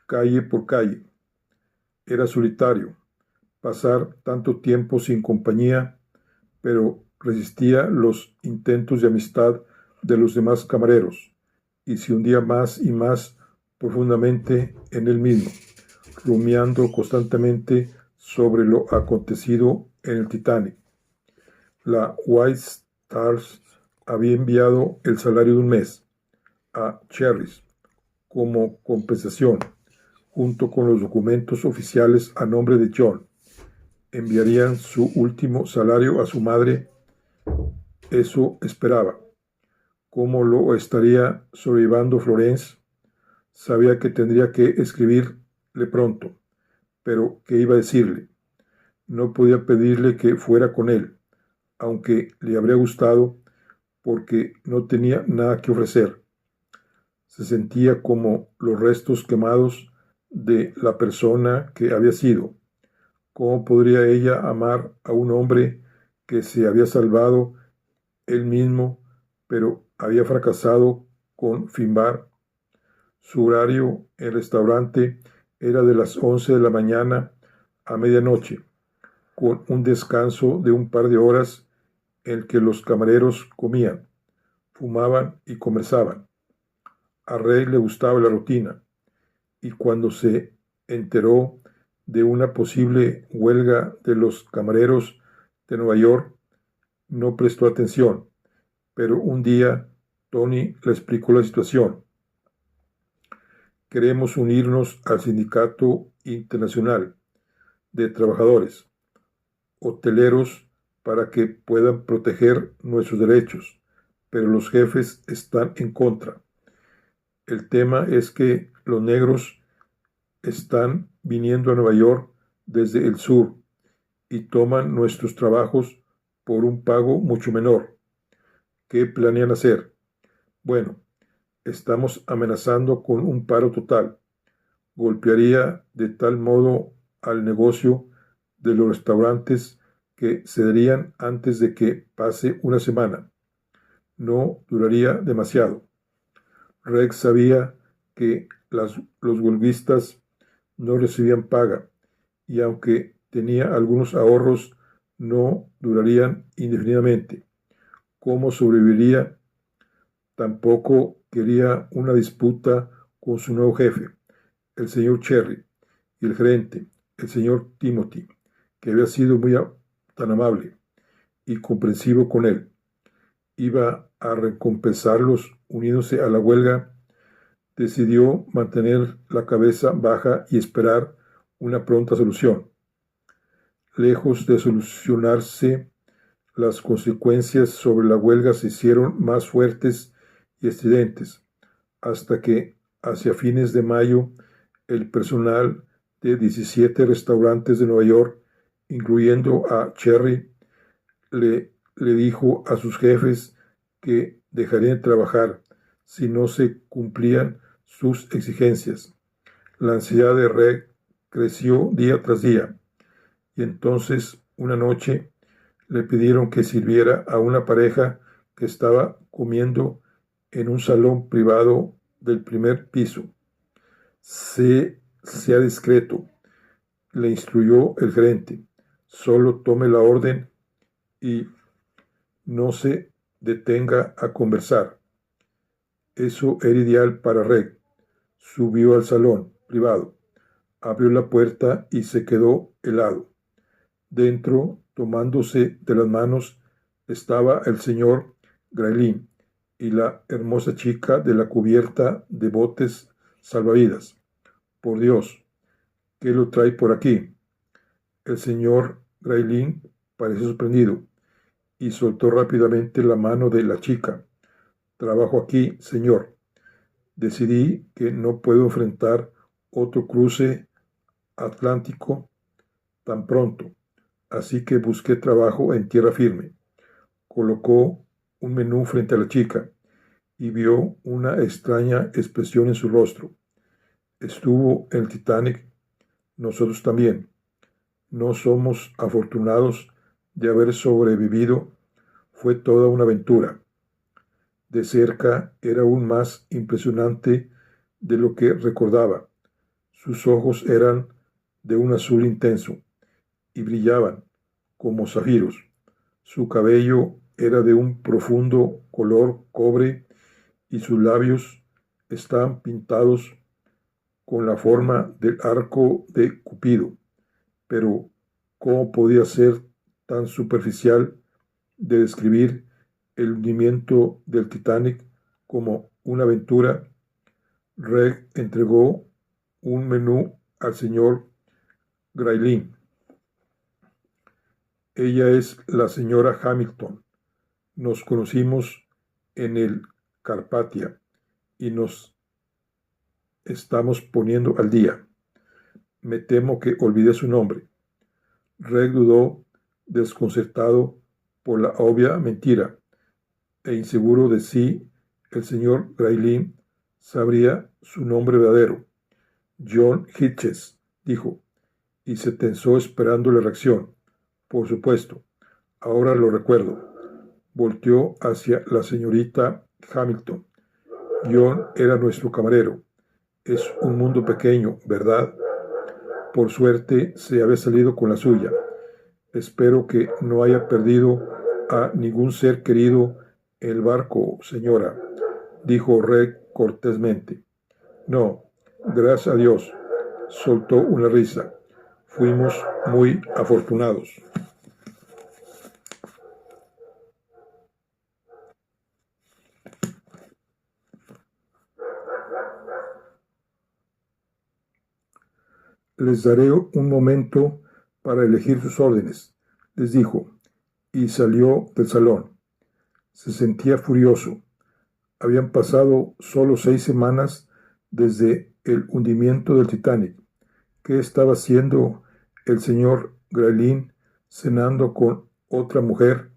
calle por calle. Era solitario pasar tanto tiempo sin compañía, pero resistía los intentos de amistad de los demás camareros y se hundía más y más profundamente en él mismo, rumiando constantemente sobre lo acontecido en el Titanic. La White Stars había enviado el salario de un mes a Cherries como compensación. junto con los documentos oficiales a nombre de John. Enviarían su último salario a su madre. Eso esperaba. ¿Cómo lo estaría sobrellevando Florence? Sabía que tendría que escribirle pronto, pero ¿qué iba a decirle? No podía pedirle que fuera con él, aunque le habría gustado, porque no tenía nada que ofrecer. Se sentía como los restos quemados de la persona que había sido. ¿Cómo podría ella amar a un hombre que se había salvado él mismo, pero había fracasado con Finbar? Su horario en el restaurante era de las 11 de la mañana a medianoche, con un descanso de un par de horas en que los camareros comían, fumaban y conversaban. A Rey le gustaba la rutina, y cuando se enteró de una posible huelga de los camareros de Nueva York, no prestó atención, pero un día Tony le explicó la situación. Queremos unirnos al Sindicato Internacional de Trabajadores Hoteleros para que puedan proteger nuestros derechos, pero los jefes están en contra. El tema es que los negros están viniendo a Nueva York desde el sur y toman nuestros trabajos por un pago mucho menor. ¿Qué planean hacer? Bueno, estamos amenazando con un paro total. Golpearía de tal modo al negocio de los restaurantes que cederían antes de que pase una semana. No duraría demasiado. Rex sabía que los huelguistas no recibían paga y aunque tenía algunos ahorros, no durarían indefinidamente. ¿Cómo sobreviviría? Tampoco quería una disputa con su nuevo jefe, el señor Cherry, y el gerente, el señor Timothy, que había sido tan amable y comprensivo con él. Iba a recompensarlos uniéndose a la huelga. Decidió mantener la cabeza baja y esperar una pronta solución. Lejos de solucionarse, las consecuencias sobre la huelga se hicieron más fuertes y estridentes, hasta que, hacia fines de mayo, el personal de 17 restaurantes de Nueva York, incluyendo a Cherry, le dijo a sus jefes que dejarían de trabajar si no se cumplían sus exigencias. La ansiedad de Reg creció día tras día, y entonces, una noche, le pidieron que sirviera a una pareja que estaba comiendo en un salón privado del primer piso. Sea discreto, le instruyó el gerente. Solo tome la orden y no se detenga a conversar. Eso era ideal para Reg. Subió al salón privado, abrió la puerta y se quedó helado. Dentro, tomándose de las manos, estaba el señor Graelin y la hermosa chica de la cubierta de botes salvavidas. Por Dios, ¿qué lo trae por aquí? El señor Graelin pareció sorprendido y soltó rápidamente la mano de la chica. Trabajo aquí, señor. Decidí que no puedo enfrentar otro cruce atlántico tan pronto, así que busqué trabajo en tierra firme. Colocó un menú frente a la chica y vio una extraña expresión en su rostro. Estuvo en el Titanic, nosotros también. No somos afortunados de haber sobrevivido. Fue toda una aventura. De cerca era aún más impresionante de lo que recordaba. Sus ojos eran de un azul intenso y brillaban como zafiros. Su cabello era de un profundo color cobre y sus labios estaban pintados con la forma del arco de Cupido. Pero ¿cómo podía ser tan superficial de describir el hundimiento del Titanic como una aventura? Reg entregó un menú al señor Graylin. Ella es la señora Hamilton. Nos conocimos en el Carpathia y nos estamos poniendo al día. Me temo que olvidé su nombre. Reg dudó, desconcertado por la obvia mentira, e inseguro de si el señor Graylin sabría su nombre verdadero. John Hitches, dijo, y se tensó esperando la reacción. Por supuesto, ahora lo recuerdo. Volteó hacia la señorita Hamilton. John era nuestro camarero. Es un mundo pequeño, ¿verdad? Por suerte se había salido con la suya. Espero que no haya perdido a ningún ser querido en el barco, señora, dijo Reg cortésmente. No, gracias a Dios, soltó una risa. Fuimos muy afortunados. Les daré un momento para elegir sus órdenes, les dijo, y salió del salón. Se sentía furioso. Habían pasado solo 6 semanas desde el hundimiento del Titanic. ¿Qué estaba haciendo el señor Graylin cenando con otra mujer?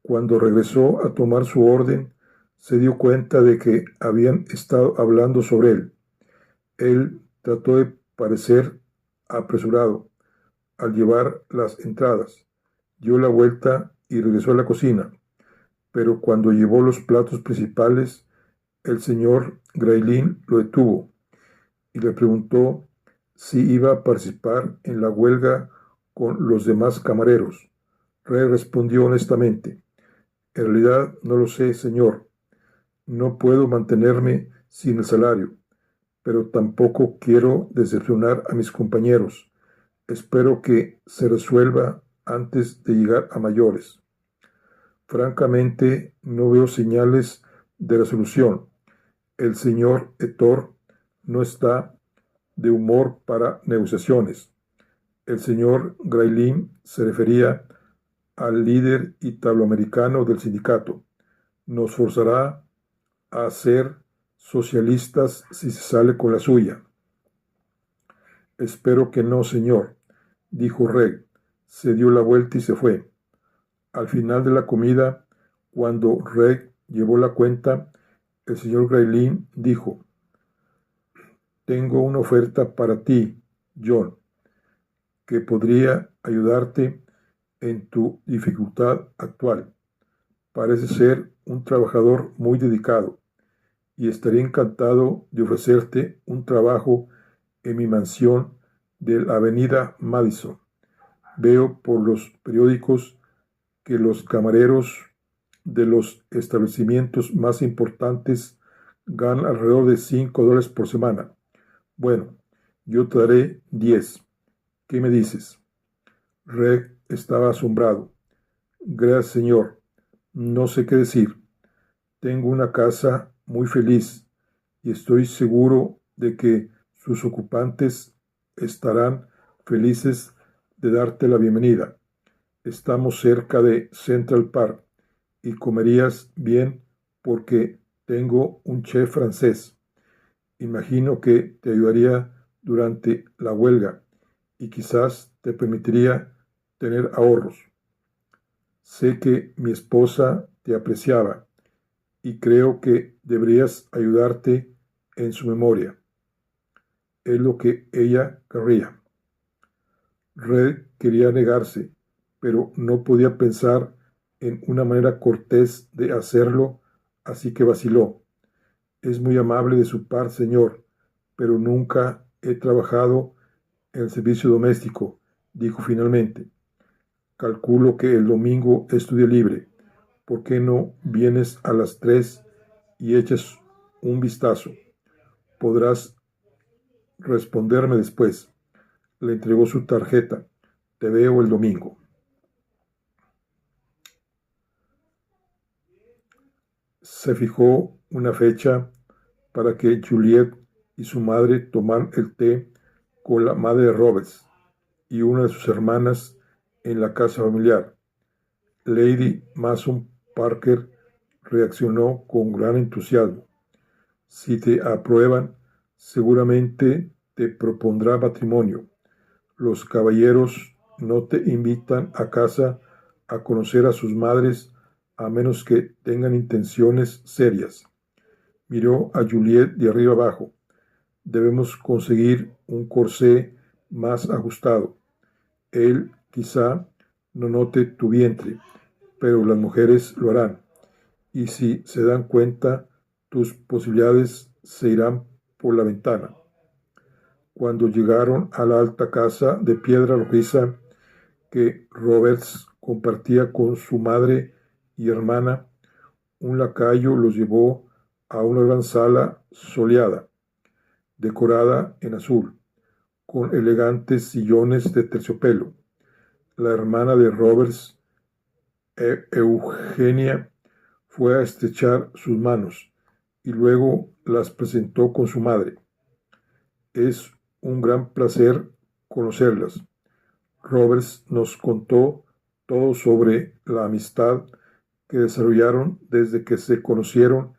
Cuando regresó a tomar su orden, se dio cuenta de que habían estado hablando sobre él. Él trató de parecer apresurado al llevar las entradas. Dio la vuelta y regresó a la cocina. Pero cuando llevó los platos principales, el señor Graylin lo detuvo y le preguntó si iba a participar en la huelga con los demás camareros. Rey respondió honestamente: en realidad no lo sé, señor. No puedo mantenerme sin el salario, pero tampoco quiero decepcionar a mis compañeros. Espero que se resuelva antes de llegar a mayores. Francamente, no veo señales de resolución. El señor Ettore no está de humor para negociaciones. El señor Graylin se refería al líder italoamericano del sindicato. Nos forzará a ser socialistas si se sale con la suya. Espero que no, señor, dijo Reg. Se dio la vuelta y se fue. Al final de la comida, cuando Reg llevó la cuenta, el señor Graylin dijo: tengo una oferta para ti, John, que podría ayudarte en tu dificultad actual. Parece ser un trabajador muy dedicado y estaría encantado de ofrecerte un trabajo en mi mansión de la avenida Madison. Veo por los periódicos que los camareros de los establecimientos más importantes ganan alrededor de $5 por semana. Bueno, yo te daré 10. ¿Qué me dices? Reg estaba asombrado. Gracias, señor. No sé qué decir. Tengo una casa muy feliz y estoy seguro de que sus ocupantes estarán felices de darte la bienvenida. Estamos cerca de Central Park y comerías bien porque tengo un chef francés. Imagino que te ayudaría durante la huelga y quizás te permitiría tener ahorros. Sé que mi esposa te apreciaba y creo que deberías ayudarte en su memoria. Es lo que ella querría. Red quería negarse, pero no podía pensar en una manera cortés de hacerlo, así que vaciló. Es muy amable de su parte, señor, pero nunca he trabajado en el servicio doméstico, dijo finalmente. Calculo que el domingo es tu día libre. ¿Por qué no vienes a las 3 y echas un vistazo? Podrás responderme después. Le entregó su tarjeta. Te veo el domingo. Se fijó una fecha para que Juliet y su madre tomaron el té con la madre de Roberts y una de sus hermanas en la casa familiar. Lady Mason Parker reaccionó con gran entusiasmo. Si te aprueban, seguramente te propondrá matrimonio. Los caballeros no te invitan a casa a conocer a sus madres a menos que tengan intenciones serias. Miró a Juliet de arriba abajo. Debemos conseguir un corsé más ajustado. Él quizá no note tu vientre, pero las mujeres lo harán. Y si se dan cuenta, tus posibilidades se irán por la ventana. Cuando llegaron a la alta casa de piedra rojiza que Roberts compartía con su madre y hermana, un lacayo los llevó a una gran sala soleada, decorada en azul, con elegantes sillones de terciopelo. La hermana de Roberts, Eugenia, fue a estrechar sus manos y luego las presentó con su madre. Es un gran placer conocerlas. Roberts nos contó todo sobre la amistad que desarrollaron desde que se conocieron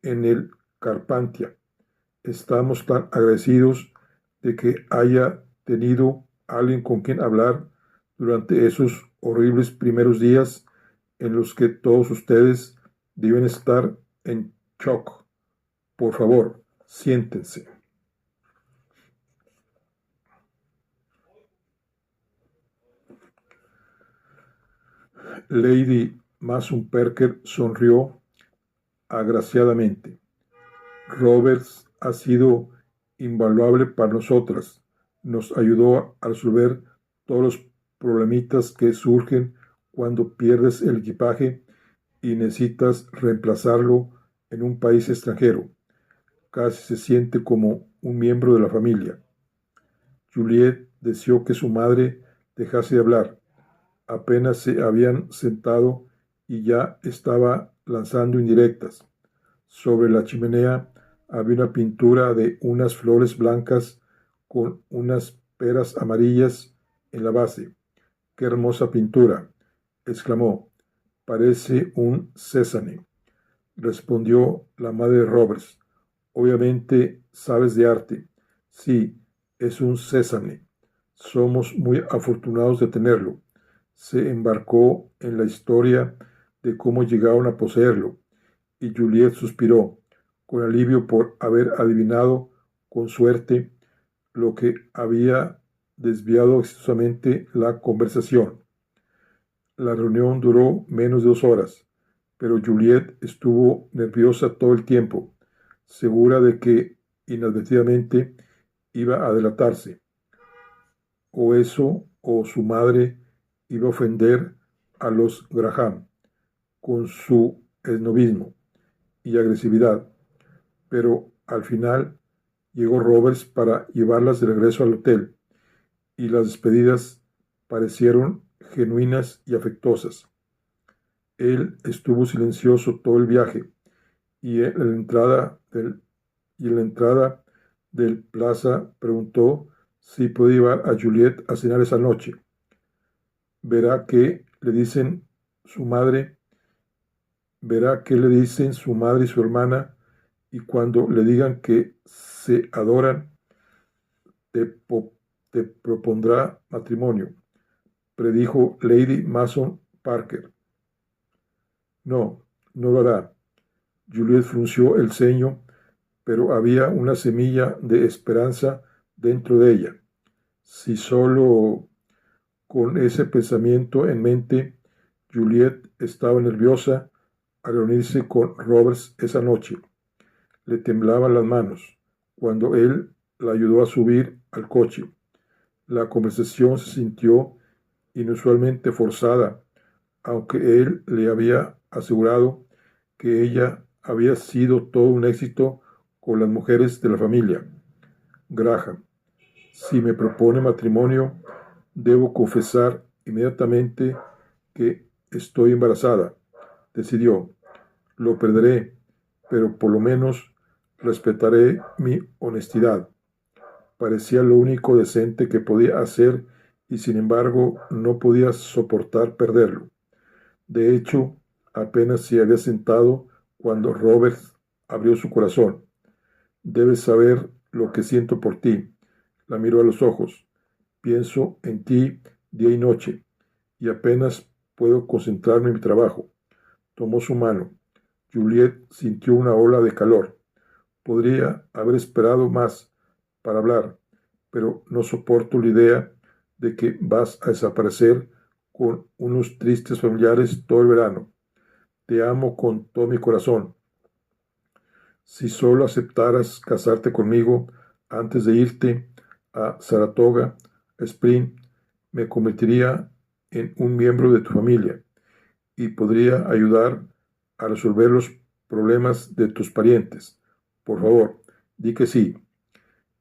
en el Carpathia. Estamos tan agradecidos de que haya tenido alguien con quien hablar durante esos horribles primeros días en los que todos ustedes deben estar en shock. Por favor, siéntense. Lady Mason Parker sonrió agraciadamente. Roberts ha sido invaluable para nosotras. Nos ayudó a resolver todos los problemitas que surgen cuando pierdes el equipaje y necesitas reemplazarlo en un país extranjero. Casi se siente como un miembro de la familia. Juliet deseó que su madre dejase de hablar. Apenas se habían sentado y ya estaba lanzando indirectas. Sobre la chimenea había una pintura de unas flores blancas con unas peras amarillas en la base. ¡Qué hermosa pintura!, exclamó. Parece un sésame, respondió la madre de Roberts. Obviamente sabes de arte. Sí, es un sésame. Somos muy afortunados de tenerlo. Se embarcó en la historia de cómo llegaron a poseerlo, y Juliet suspiró, con alivio por haber adivinado con suerte lo que había desviado exitosamente la conversación. La reunión duró menos de 2 horas, pero Juliet estuvo nerviosa todo el tiempo, segura de que inadvertidamente iba a delatarse. O eso, o su madre iba a ofender a los Graham con su esnovismo y agresividad, pero al final llegó Roberts para llevarlas de regreso al hotel, y las despedidas parecieron genuinas y afectuosas. Él estuvo silencioso todo el viaje, y en la entrada del plaza preguntó si podía llevar a Juliet a cenar esa noche. Verá qué le dicen su madre y su hermana, y cuando le digan que se adoran, te propondrá matrimonio, predijo Lady Mason Parker. No, no lo hará. Juliet frunció el ceño, pero había una semilla de esperanza dentro de ella. Si solo con ese pensamiento en mente, Juliet estaba nerviosa al reunirse con Roberts esa noche. Le temblaban las manos cuando él la ayudó a subir al coche. La conversación se sintió inusualmente forzada, aunque él le había asegurado que ella había sido todo un éxito con las mujeres de la familia. Graham, si me propone matrimonio, debo confesar inmediatamente que estoy embarazada, decidió. Lo perderé, pero por lo menos respetaré mi honestidad. Parecía lo único decente que podía hacer y sin embargo no podía soportar perderlo. De hecho, apenas se había sentado cuando Robert abrió su corazón. Debes saber lo que siento por ti. La miro a los ojos. Pienso en ti día y noche y apenas puedo concentrarme en mi trabajo. Tomó su mano. Juliet sintió una ola de calor. Podría haber esperado más para hablar, pero no soporto la idea de que vas a desaparecer con unos tristes familiares todo el verano. Te amo con todo mi corazón. Si solo aceptaras casarte conmigo antes de irte a Saratoga Spring, me convertiría en un miembro de tu familia y podría ayudar a resolver los problemas de tus parientes. Por favor, di que sí.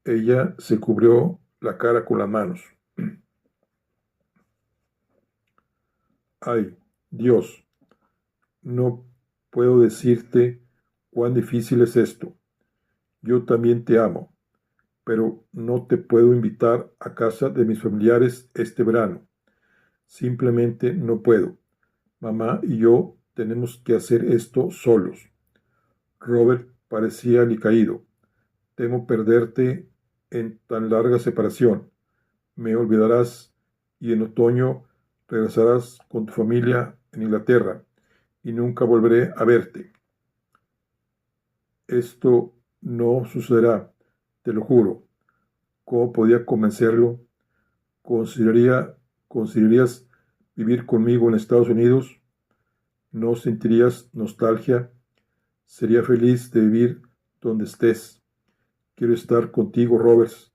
Ella se cubrió la cara con las manos. Ay, Dios, no puedo decirte cuán difícil es esto. Yo también te amo, pero no te puedo invitar a casa de mis familiares este verano. Simplemente no puedo. Mamá y yo tenemos que hacer esto solos. Robert parecía alicaído. Temo perderte en tan larga separación. Me olvidarás y en otoño regresarás con tu familia en Inglaterra y nunca volveré a verte. Esto no sucederá, te lo juro. ¿Cómo podía convencerlo? ¿Considerarías vivir conmigo en Estados Unidos? ¿No sentirías nostalgia? Sería feliz de vivir donde estés. Quiero estar contigo, Roberts,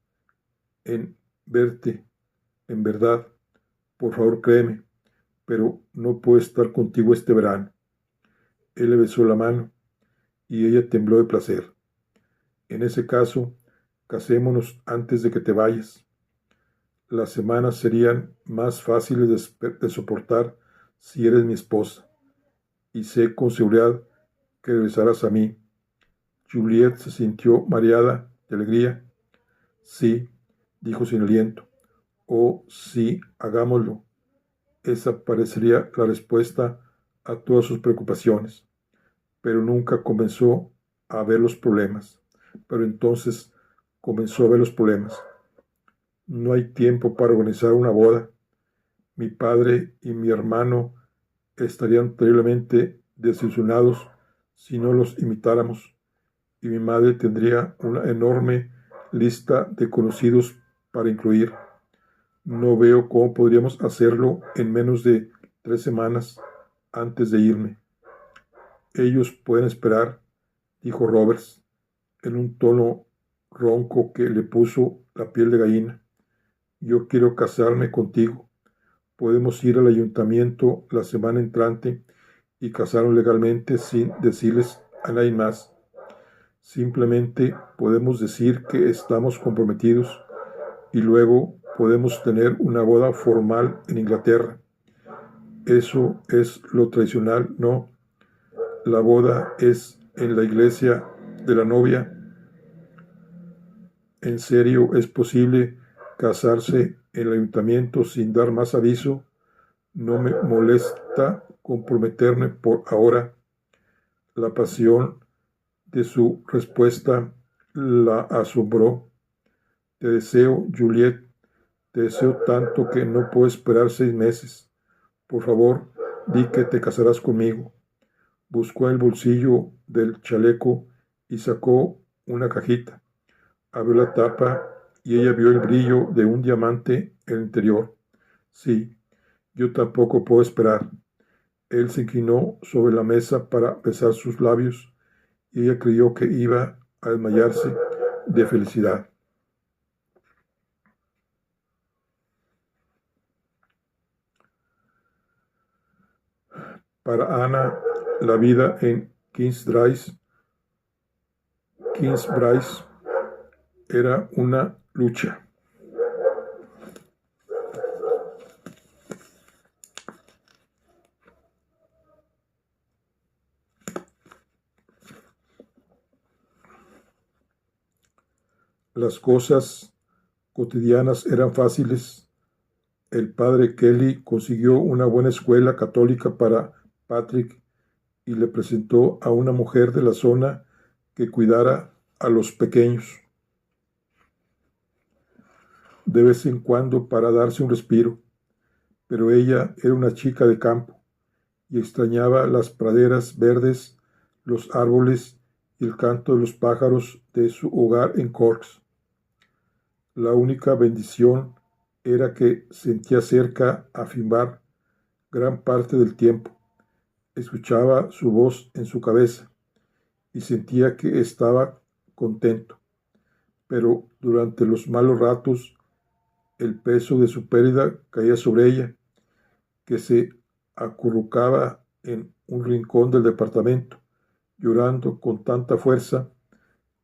en verte, en verdad. Por favor, créeme, pero no puedo estar contigo este verano. Él le besó la mano y ella tembló de placer. En ese caso, casémonos antes de que te vayas. Las semanas serían más fáciles de soportar si eres mi esposa, y sé con seguridad que regresarás a mí. Juliet se sintió mareada de alegría. Sí, dijo sin aliento. Oh, sí, hagámoslo. Esa parecería la respuesta a todas sus preocupaciones, pero nunca comenzó a ver los problemas. Pero entonces comenzó a ver los problemas. No hay tiempo para organizar una boda. Mi padre y mi hermano estarían terriblemente desilusionados si no los imitáramos, y mi madre tendría una enorme lista de conocidos para incluir. No veo cómo podríamos hacerlo en menos de 3 semanas antes de irme. Ellos pueden esperar, dijo Roberts, en un tono ronco que le puso la piel de gallina. Yo quiero casarme contigo. Podemos ir al ayuntamiento la semana entrante y casarnos legalmente sin decirles a nadie más. Simplemente podemos decir que estamos comprometidos y luego podemos tener una boda formal en Inglaterra. Eso es lo tradicional, ¿no? La boda es en la iglesia de la novia. ¿En serio es posible casarse en el ayuntamiento sin dar más aviso? No me molesta comprometerme por ahora. La pasión de su respuesta la asombró. Te deseo, Juliet, te deseo tanto que no puedo esperar 6 meses. Por favor, di que te casarás conmigo. Buscó en el bolsillo del chaleco y sacó una cajita. Abrió la tapa y ella vio el brillo de un diamante en el interior. Sí, yo tampoco puedo esperar. Él se inclinó sobre la mesa para besar sus labios y ella creyó que iba a desmayarse de felicidad. Para Ana, la vida en Kingsbridge era una lucha. Las cosas cotidianas eran fáciles. El padre Kelly consiguió una buena escuela católica para Patrick y le presentó a una mujer de la zona que cuidara a los pequeños de vez en cuando para darse un respiro, pero ella era una chica de campo y extrañaba las praderas verdes, los árboles y el canto de los pájaros de su hogar en Corks. La única bendición era que sentía cerca a Finbar gran parte del tiempo. Escuchaba su voz en su cabeza y sentía que estaba contento, pero durante los malos ratos el peso de su pérdida caía sobre ella, que se acurrucaba en un rincón del departamento, llorando con tanta fuerza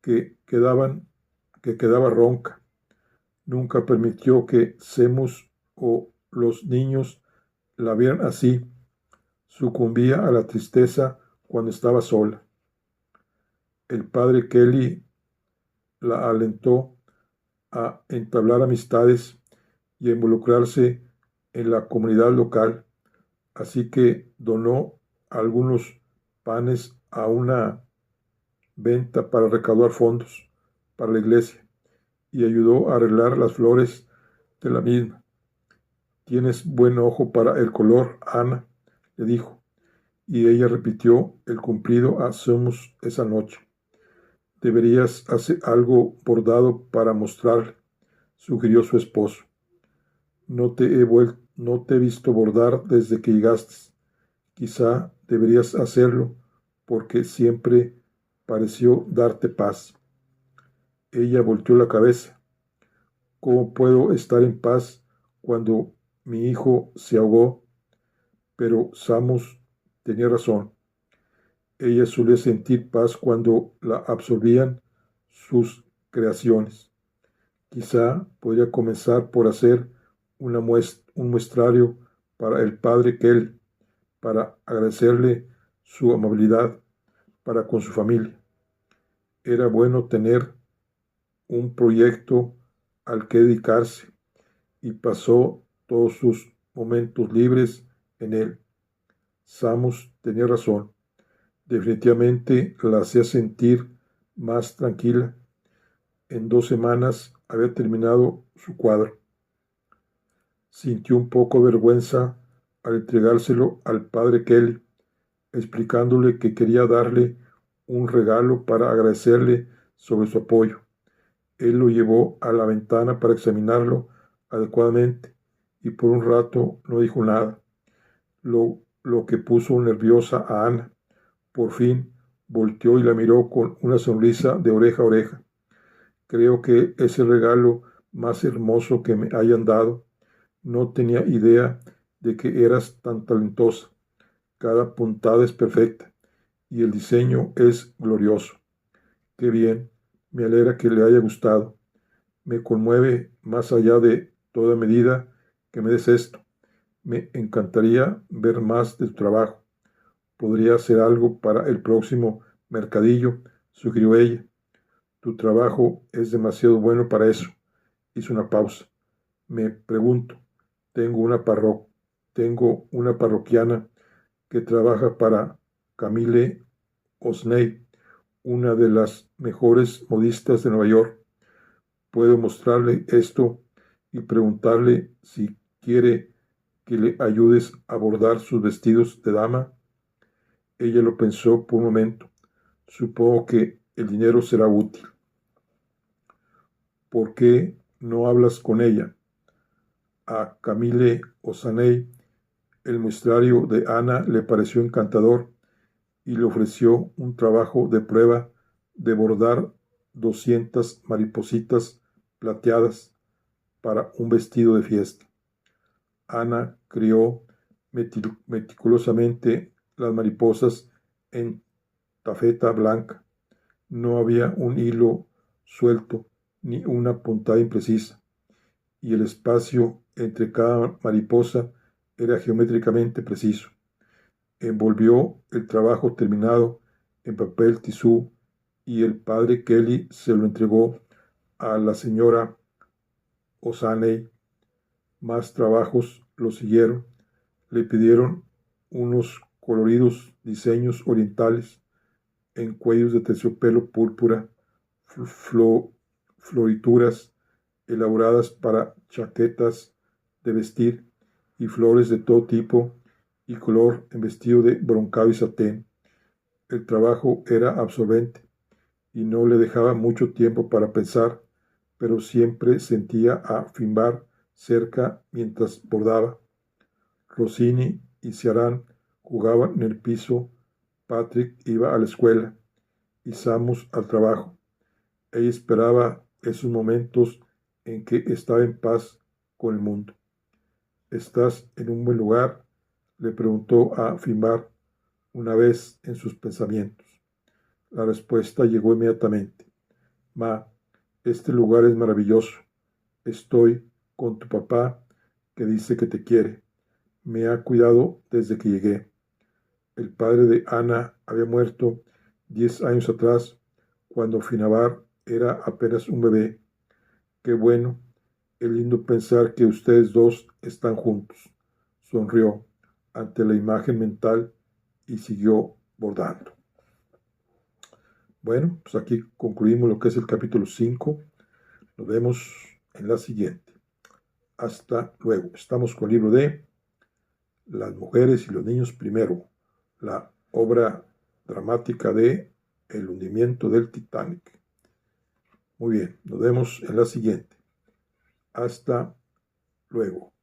que, que quedaba ronca. Nunca permitió que Seamus o los niños la vieran así. Sucumbía a la tristeza cuando estaba sola. El padre Kelly la alentó a entablar amistades y a involucrarse en la comunidad local, así que donó algunos panes a una venta para recaudar fondos para la iglesia y ayudó a arreglar las flores de la misma. Tienes buen ojo para el color, Ana, le dijo, y ella repitió el cumplido a Seamus esa noche. Deberías hacer algo bordado para mostrarle, sugirió su esposo. No te he visto bordar desde que llegaste. Quizá deberías hacerlo porque siempre pareció darte paz. Ella volteó la cabeza. ¿Cómo puedo estar en paz cuando mi hijo se ahogó? Pero Seamus tenía razón. Ella solía sentir paz cuando la absorbían sus creaciones. Quizá podría comenzar por hacer un muestrario para el padre Kelly, para agradecerle su amabilidad para con su familia. Era bueno tener un proyecto al que dedicarse y pasó todos sus momentos libres en él. Seamus tenía razón. Definitivamente la hacía sentir más tranquila. En 2 semanas había terminado su cuadro. Sintió un poco de vergüenza al entregárselo al padre Kelly, explicándole que quería darle un regalo para agradecerle sobre su apoyo. Él lo llevó a la ventana para examinarlo adecuadamente y por un rato no dijo nada, lo que puso nerviosa a Ana. Por fin volteó y la miró con una sonrisa de oreja a oreja. Creo que es el regalo más hermoso que me hayan dado. No tenía idea de que eras tan talentosa. Cada puntada es perfecta y el diseño es glorioso. Qué bien, me alegra que le haya gustado. Me conmueve más allá de toda medida que me des esto. Me encantaría ver más de tu trabajo. Podría hacer algo para el próximo mercadillo, sugirió ella. Tu trabajo es demasiado bueno para eso. Hizo una pausa. Me pregunto, tengo tengo una parroquiana que trabaja para Camille Osney, una de las mejores modistas de Nueva York. Puedo mostrarle esto y preguntarle si quiere que le ayudes a bordar sus vestidos de dama. Ella lo pensó por un momento. Supongo que el dinero será útil. ¿Por qué no hablas con ella? A Camille Osaney el muestrario de Ana le pareció encantador y le ofreció un trabajo de prueba de bordar 200 maripositas plateadas para un vestido de fiesta. Ana crió meticulosamente las mariposas en tafeta blanca. No había un hilo suelto ni una puntada imprecisa, y el espacio entre cada mariposa era geométricamente preciso. Envolvió el trabajo terminado en papel tisú y el padre Kelly se lo entregó a la señora Osaney. Más trabajos lo siguieron. Le pidieron unos coloridos diseños orientales en cuellos de terciopelo púrpura, florituras elaboradas para chaquetas de vestir y flores de todo tipo y color en vestido de broncado y satén. El trabajo era absorbente y no le dejaba mucho tiempo para pensar, pero siempre sentía a Finbar cerca mientras bordaba. Rossini y Ciarán jugaban en el piso, Patrick iba a la escuela y Samus al trabajo. Ella esperaba esos momentos en que estaba en paz con el mundo. ¿Estás en un buen lugar?, le preguntó a Finbar una vez en sus pensamientos. La respuesta llegó inmediatamente. Ma, este lugar es maravilloso. Estoy con tu papá, que dice que te quiere. Me ha cuidado desde que llegué. El padre de Ana había muerto 10 años atrás, cuando Finabar era apenas un bebé. Qué bueno, es lindo pensar que ustedes dos están juntos. Sonrió ante la imagen mental y siguió bordando. Bueno, pues aquí concluimos lo que es el capítulo 5. Nos vemos en la siguiente. Hasta luego. Estamos con el libro de Las mujeres y los niños primero, la obra dramática de El hundimiento del Titanic. Muy bien, nos vemos en la siguiente. Hasta luego.